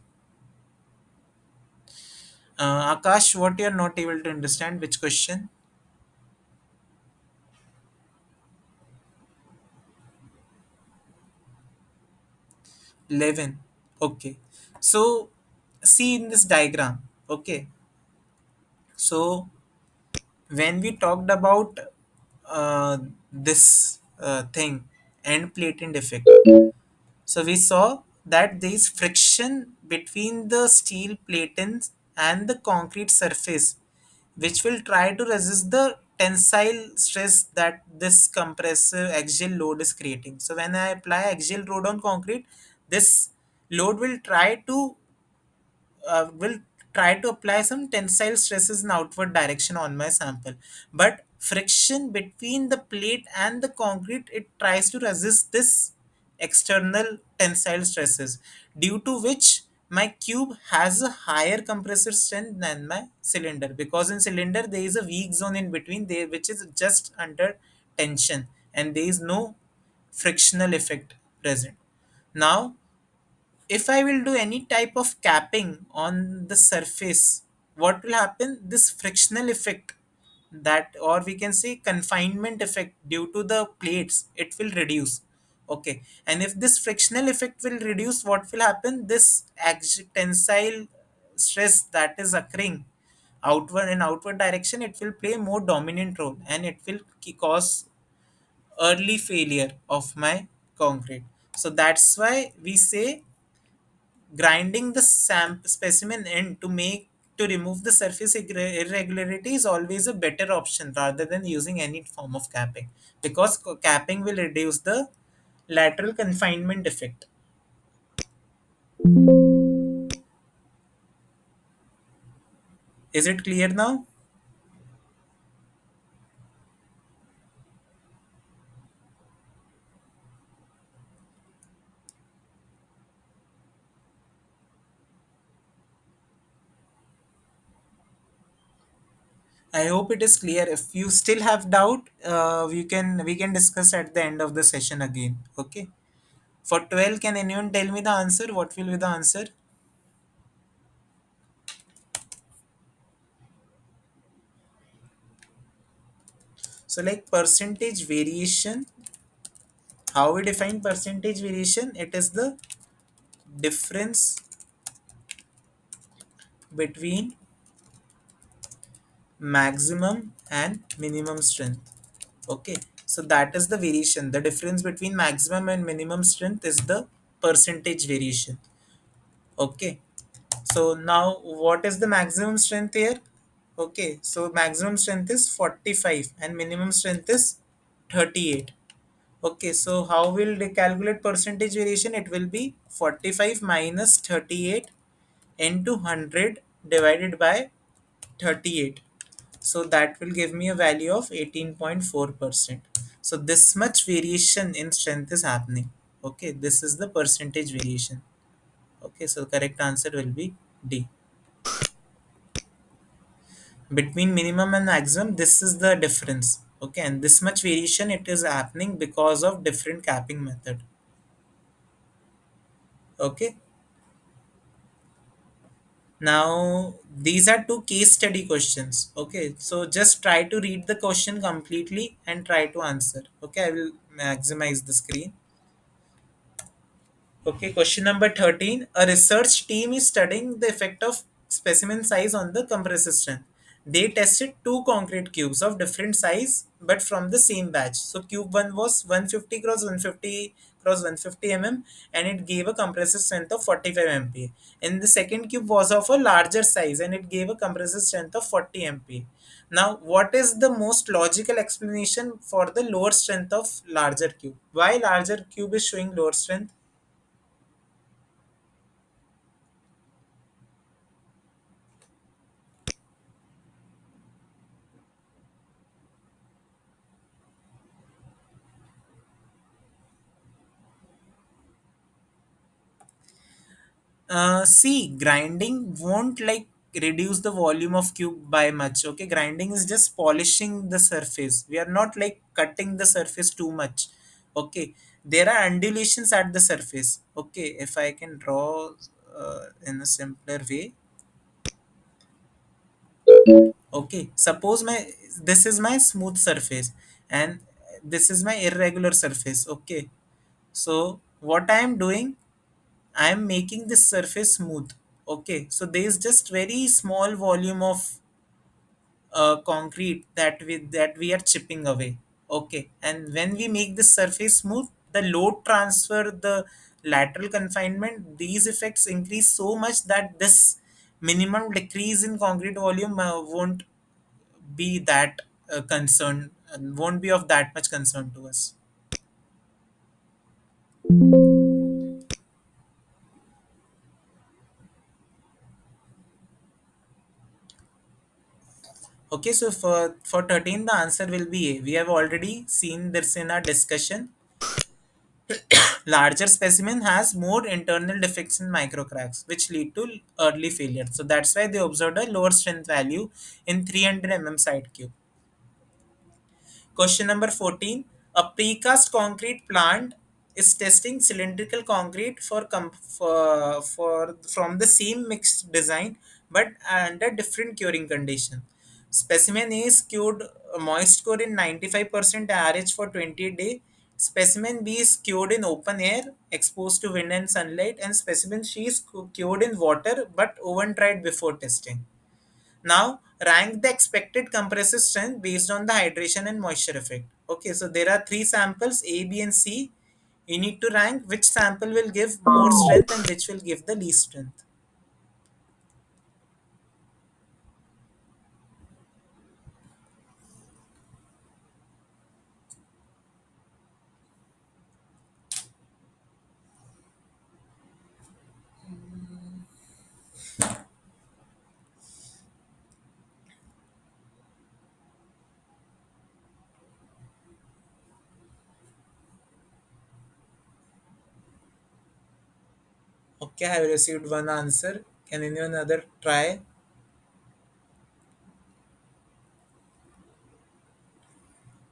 Akash, what you are not able to understand? Which question? 11. Okay. So see in this diagram. Okay. So when we talked about this thing, end plate defect. So we saw that there is friction between the steel platens and the concrete surface, which will try to resist the tensile stress that this compressive axial load is creating. So when I apply axial load on concrete, this load will try to apply some tensile stresses in outward direction on my sample, but friction between the plate and the concrete, it tries to resist this external tensile stresses, due to which my cube has a higher compressive strength than my cylinder, because in cylinder there is a weak zone in between there which is just under tension, and there is no frictional effect present. Now if I will do any type of capping on the surface, what will happen? This frictional effect, that, or we can say confinement effect due to the plates, it will reduce. Okay, and if this frictional effect will reduce, what will happen? This tensile stress that is occurring outward in outward direction, it will play more dominant role, and it will cause early failure of my concrete. So that's why we say grinding the specimen end to remove the surface irregularity is always a better option rather than using any form of capping, because capping will reduce the lateral confinement effect. Is it clear now? I hope it is clear. If you still have doubt, we can discuss at the end of the session again. Okay. For 12, can anyone tell me the answer? What will be the answer? So like percentage variation, how we define percentage variation? It is the difference between maximum and minimum strength. Okay, so that is the variation. The difference between maximum and minimum strength is the percentage variation. Okay, so now what is the maximum strength here? Okay, so maximum strength is 45 and minimum strength is 38. Okay, so how will they calculate percentage variation? It will be 45 minus 38 into 100 divided by 38. So that will give me a value of 18.4%. So this much variation in strength is happening. Okay, this is the percentage variation. Okay, so correct answer will be D. Between minimum and maximum, this is the difference. Okay, and this much variation it is happening because of different capping method. Okay, now these are two case study questions. Okay, so just try to read the question completely and try to answer. Okay, I will maximize the screen. Okay, question number 13. A research team is studying the effect of specimen size on the compressive strength. They tested two concrete cubes of different size but from the same batch. So cube 1 was 150 cross 150 cross 150 mm, and it gave a compressive strength of 45 MPa. And the second cube was of a larger size and it gave a compressive strength of 40 MPa. Now, what is the most logical explanation for the lower strength of larger cube? Why larger cube is showing lower strength? See, grinding won't like reduce the volume of cube by much. Okay, grinding is just polishing the surface. We are not like cutting the surface too much. Okay, there are undulations at the surface. Okay, if I can draw in a simpler way. Okay, suppose my this is my smooth surface and this is my irregular surface. Okay, so what I am doing, I am making this surface smooth. Okay, so there is just very small volume of concrete that we are chipping away. Okay, and when we make this surface smooth, the load transfer, the lateral confinement, these effects increase so much that this minimum decrease in concrete volume won't be that concern, won't be of that much concern to us. Okay, so for 13, the answer will be A. We have already seen this in our discussion. Larger specimen has more internal defects and microcracks, which lead to early failure. So that's why they observed a lower strength value in 300 mm side cube. Question number 14. A precast concrete plant is testing cylindrical concrete for from the same mixed design but under different curing condition. Specimen A is cured moist core in 95% RH for 20 days. Specimen B is cured in open air, exposed to wind and sunlight, and specimen C is cured in water but oven dried before testing. Now, rank the expected compressive strength based on the hydration and moisture effect. Okay, so there are three samples A, B, and C. You need to rank which sample will give more strength and which will give the least strength. Okay, I have received one answer. Can anyone other try?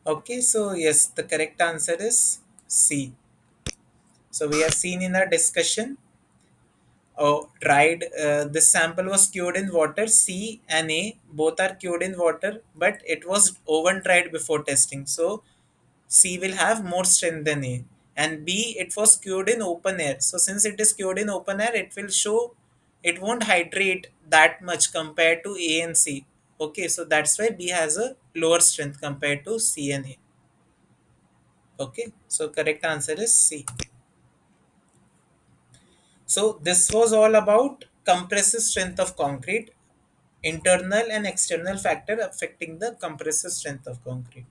Okay, so yes, the correct answer is C. So we have seen in our discussion, dried, this sample was cured in water. C and A both are cured in water, but it was oven dried before testing. So C will have more strength than A. And B, it was cured in open air. So since it is cured in open air, it will show, it won't hydrate that much compared to A and C. Okay, so that's why B has a lower strength compared to C and A. Okay, so correct answer is C. So this was all about compressive strength of concrete, internal and external factor affecting the compressive strength of concrete.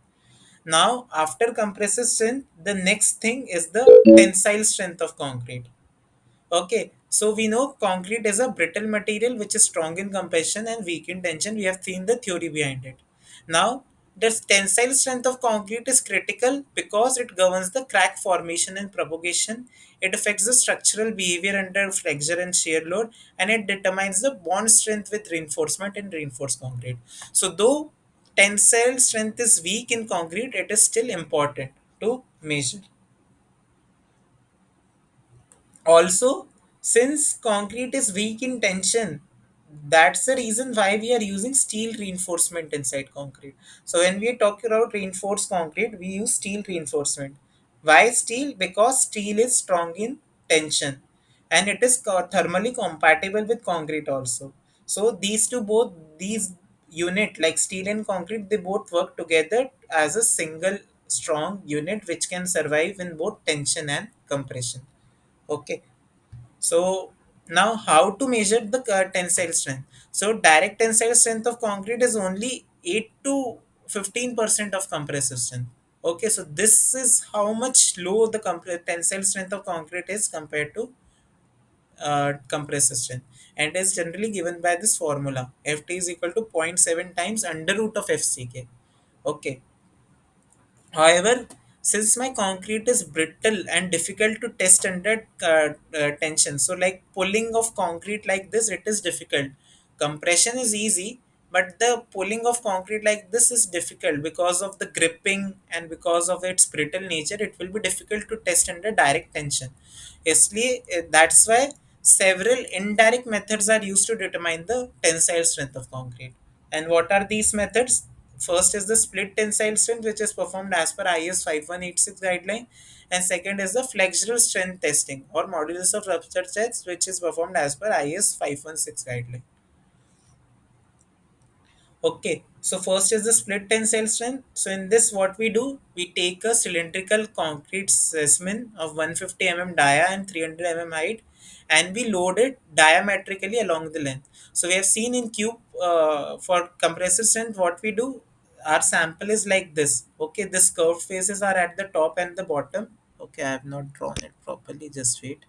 Now, after compressive strength, the next thing is the tensile strength of concrete. Okay, so we know concrete is a brittle material which is strong in compression and weak in tension. We have seen the theory behind it. Now, the tensile strength of concrete is critical because it governs the crack formation and propagation. It affects the structural behavior under flexure and shear load, and it determines the bond strength with reinforcement in reinforced concrete. So, though tensile strength is weak in concrete, it is still important to measure. Also, since concrete is weak in tension, that's the reason why we are using steel reinforcement inside concrete. So when we talk about reinforced concrete, we use steel reinforcement. Why steel? Because steel is strong in tension and it is thermally compatible with concrete also. So these two, both these unit like steel and concrete, they both work together as a single strong unit which can survive in both tension and compression. Okay, so now how to measure the tensile strength? So direct tensile strength of concrete is only 8 to 15% of compressive strength. Okay, so this is how much low the tensile strength of concrete is compared to compressive strength, and is generally given by this formula: Ft is equal to zero point 0.7 times under root of FCK. Okay, however, since my concrete is brittle and difficult to test under tension, so like pulling of concrete like this, it is difficult. Compression is easy, but the pulling of concrete like this is difficult because of the gripping and because of its brittle nature. It will be difficult to test under direct tension. Isliye, that's why several indirect methods are used to determine the tensile strength of concrete. And what are these methods? First is the split tensile strength, which is performed as per IS 5186 guideline. And second is the flexural strength testing or modulus of rupture tests, which is performed as per IS 516 guideline. Okay, so first is the split tensile strength. So in this, what we do, we take a cylindrical concrete specimen of 150 mm dia and 300 mm height, and we load it diametrically along the length. So we have seen in cube for compressive strength, what we do, our sample is like this. Okay, this curved faces are at the top and the bottom. Okay, I have not drawn it properly. Just wait.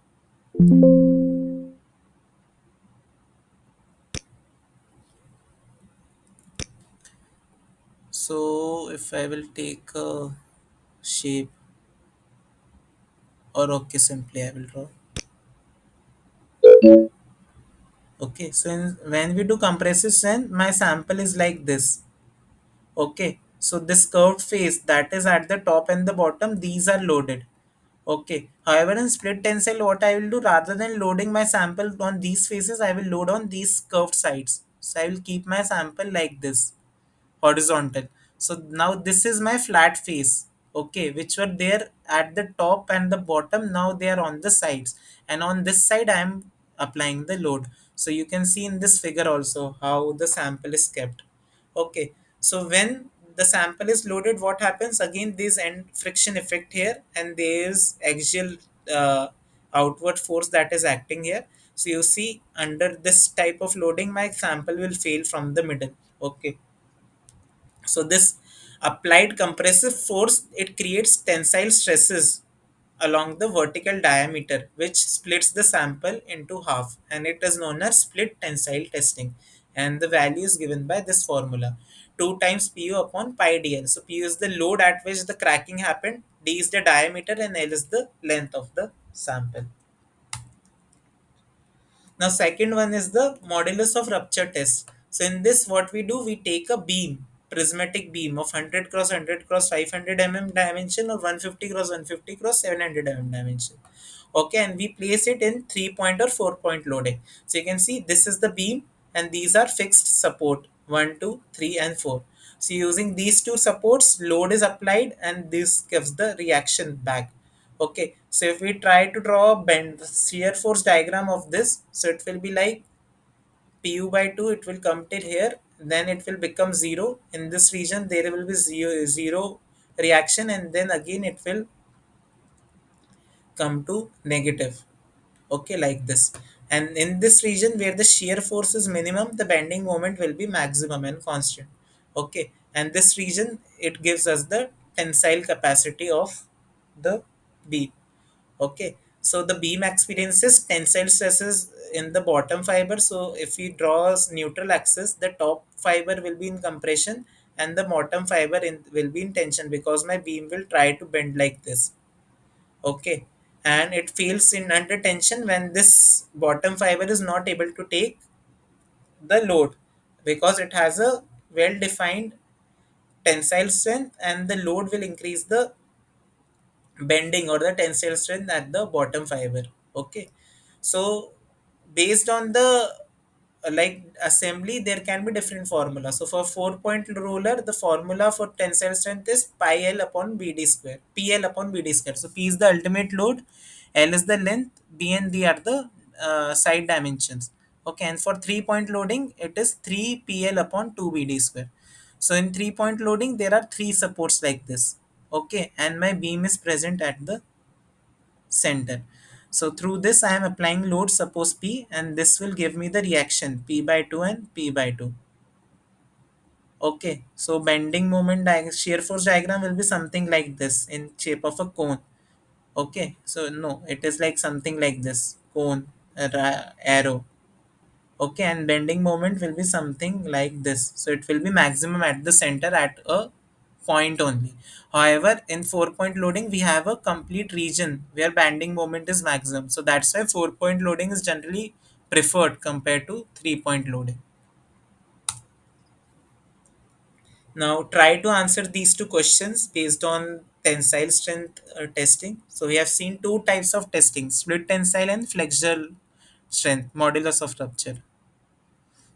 So if I will take a shape, or okay, simply I will draw. Okay, so when we do compressive strength, my sample is like this. Okay, so this curved face that is at the top and the bottom, these are loaded. Okay, however, in split tensile, what I will do, rather than loading my sample on these faces, I will load on these curved sides. So I will keep my sample like this, horizontal. So now this is my flat face, okay, which were there at the top and the bottom. Now they are on the sides, and on this side I am applying the load. So you can see in this figure also how the sample is kept. Okay, so when the sample is loaded, what happens again? This end friction effect here, and there is axial uh, outward force that is acting here. So you see, under this type of loading, my sample will fail from the middle. Okay, so this applied compressive force, it creates tensile stresses along the vertical diameter, which splits the sample into half, and it is known as split tensile testing. And the value is given by this formula: 2 times pu upon pi dl. So pu is the load at which the cracking happened, d is the diameter, and l is the length of the sample. Now, second one is the modulus of rupture test. So, in this, what we do, we take a beam, prismatic beam of 100 cross 100 cross 500 dimension, or 150 cross 150 cross 700 dimension. Okay, and we place it in 3 point or 4 point loading. So, you can see this is the beam, and these are fixed support 1, 2, 3, and 4. So, using these two supports, load is applied, and this gives the reaction back. Okay, so if we try to draw a bend shear force diagram of this, so it will be like pu by 2, it will come till here, then it will become 0. In this region, there will be zero reaction, and then again it will come to negative. Okay, like this. And in this region where the shear force is minimum, the bending moment will be maximum and constant. Okay, and this region, it gives us the tensile capacity of the beam. Okay, so the beam experiences tensile stresses in the bottom fiber. So if we draw as neutral axis, the top fiber will be in compression, and the bottom fiber will be in tension, because my beam will try to bend like this. Okay, and it feels in under tension when this bottom fiber is not able to take the load, because it has a well defined tensile strength, and the load will increase the bending or the tensile strength at the bottom fiber. Okay, so based on the like assembly, there can be different formula. So for 4 point roller, the formula for tensile strength is pi l upon bd square, pl upon bd square. So p is the ultimate load, l is the length, b and d are the side dimensions. Okay, and for 3 point loading, it is 3 pl upon 2 bd square. So in 3 point loading, there are three supports like this. Okay, and my beam is present at the center. So through this, I am applying load, suppose P, and this will give me the reaction P by 2 and P by 2. Okay, so bending moment shear force diagram will be something like this in shape of a cone. Okay, so no, it is like something like this cone, arrow. Okay, and bending moment will be something like this. So it will be maximum at the center at a point only. However, in 4 point loading, we have a complete region where bending moment is maximum. So that's why 4 point loading is generally preferred compared to 3 point loading. Now try to answer these two questions based on tensile strength testing. So we have seen two types of testing: split tensile and flexural strength, modulus of rupture.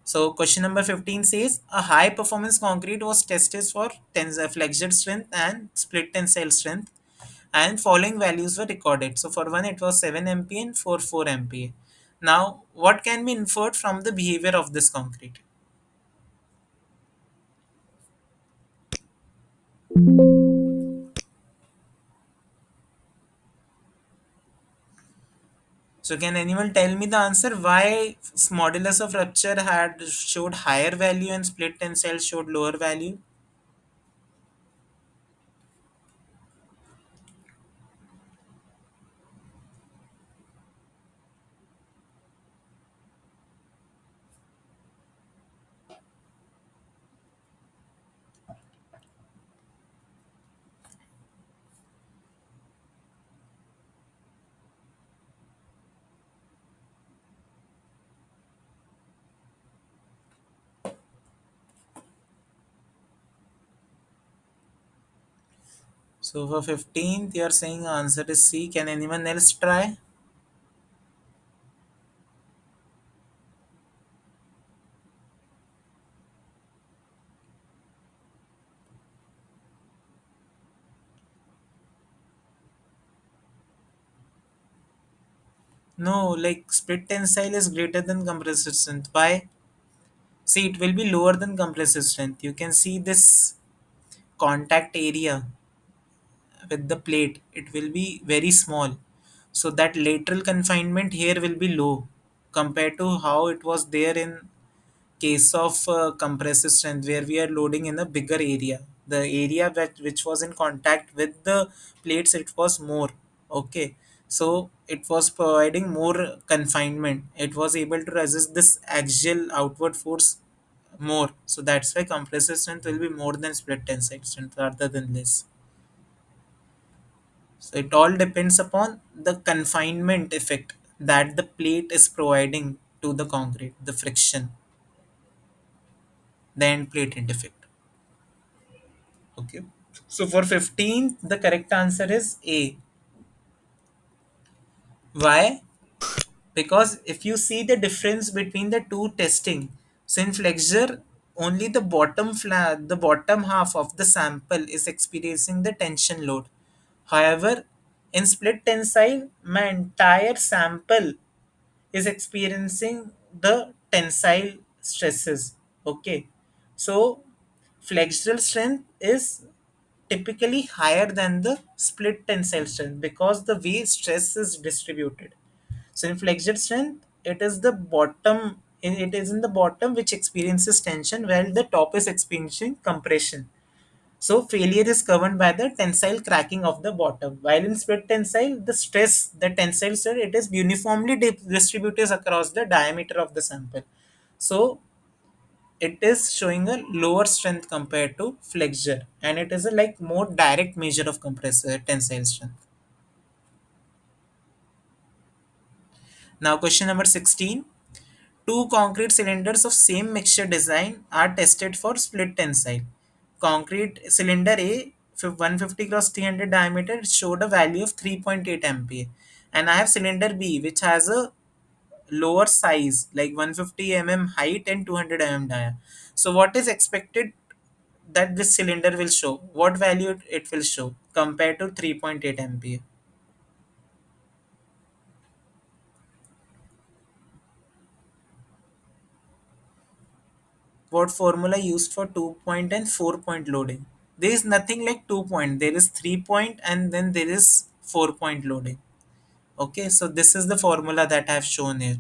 So question number 15 says a high performance concrete was tested for tensile flexure strength and split tensile strength, and following values were recorded. So for one it was 7 MPa and for 4 MPa. Now what can be inferred from the behavior of this concrete? So can anyone tell me the answer why modulus of rupture had showed higher value and split tensile showed lower value? So for 15th, you are saying answer is C. Can anyone else try? No, like split tensile is greater than compressive strength. Why? See, it will be lower than compressive strength. You can see this contact area with the plate, it will be very small. So that lateral confinement here will be low compared to how it was there in case of compressive strength, where we are loading in a bigger area. The area which was in contact with the plates, it was more. Okay. So it was providing more confinement. It was able to resist this axial outward force more. So that's why compressive strength will be more than split tensile strength rather than less. So it all depends upon the confinement effect that the plate is providing to the concrete, the friction, the end plate end effect. Okay. So for 15, the correct answer is A. Why? Because if you see the difference between the two testing, so in flexure, only the the bottom half of the sample is experiencing the tension load. However, in split tensile, my entire sample is experiencing the tensile stresses. Okay. So flexural strength is typically higher than the split tensile strength because the way stress is distributed. So in flexure strength, it is the bottom, it is in the bottom which experiences tension while the top is experiencing compression. So failure is governed by the tensile cracking of the bottom. While in split tensile, the stress, the tensile stress, it is uniformly distributed across the diameter of the sample. So it is showing a lower strength compared to flexure, and it is a like more direct measure of compressor tensile strength. Now question number 16. Two concrete cylinders of same mixture design are tested for split tensile. Concrete cylinder A 150 cross 300 diameter showed a value of 3.8 MPa. And I have cylinder B which has a lower size like 150 mm height and 200 mm dia. So what is expected that this cylinder will show? What value it will show compared to 3.8 MPa? What formula used for 2 point and 4 point loading? There is nothing like 2 point. There is 3 point and then there is 4 point loading. Okay, so this is the formula that I have shown here.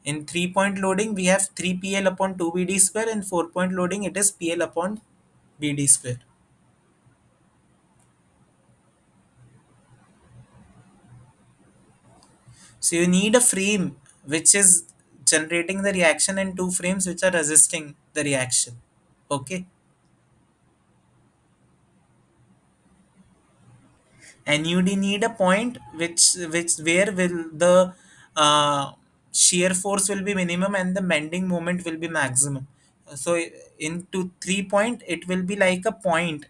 In 3 point loading, we have 3 PL upon 2 BD square, and 4 point loading, it is PL upon BD square. So you need a frame which is generating the reaction and two frames which are resisting the reaction. Okay. And you need a point which where will the uh, shear force will be minimum and the bending moment will be maximum. So into 3 point, it will be like a point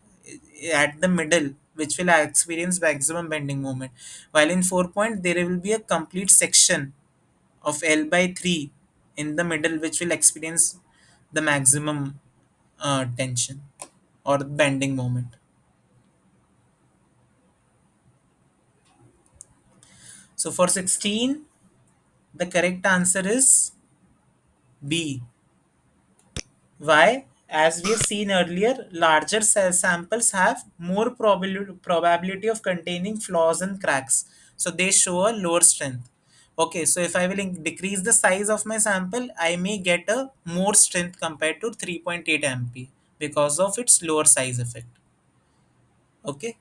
at the middle which will experience maximum bending moment, while in 4 point there will be a complete section of L by 3 in the middle which will experience the maximum tension or bending moment. So for 16, the correct answer is B. Why? As we have seen earlier, larger samples have more probability of containing flaws and cracks. So they show a lower strength. Okay, so if I will decrease the size of my sample, I may get a more strength compared to 3.8 MP because of its lower size effect. Okay,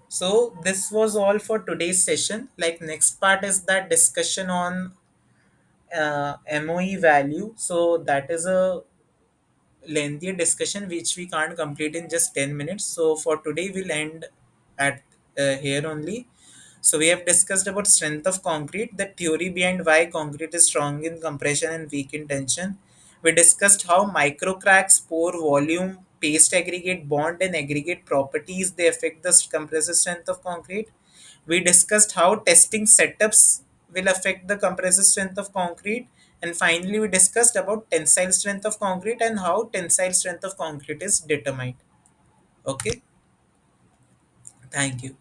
so this was all for today's session. Like next part is that discussion on MOE value. So that is a lengthier discussion which we can't complete in just 10 minutes. So for today, we'll end at here only. So we have discussed about strength of concrete, the theory behind why concrete is strong in compression and weak in tension. We discussed how micro cracks, pore volume, paste aggregate, bond, and aggregate properties they affect the compressive strength of concrete. We discussed how testing setups will affect the compressive strength of concrete. And finally, we discussed about tensile strength of concrete and how tensile strength of concrete is determined. Okay, thank you.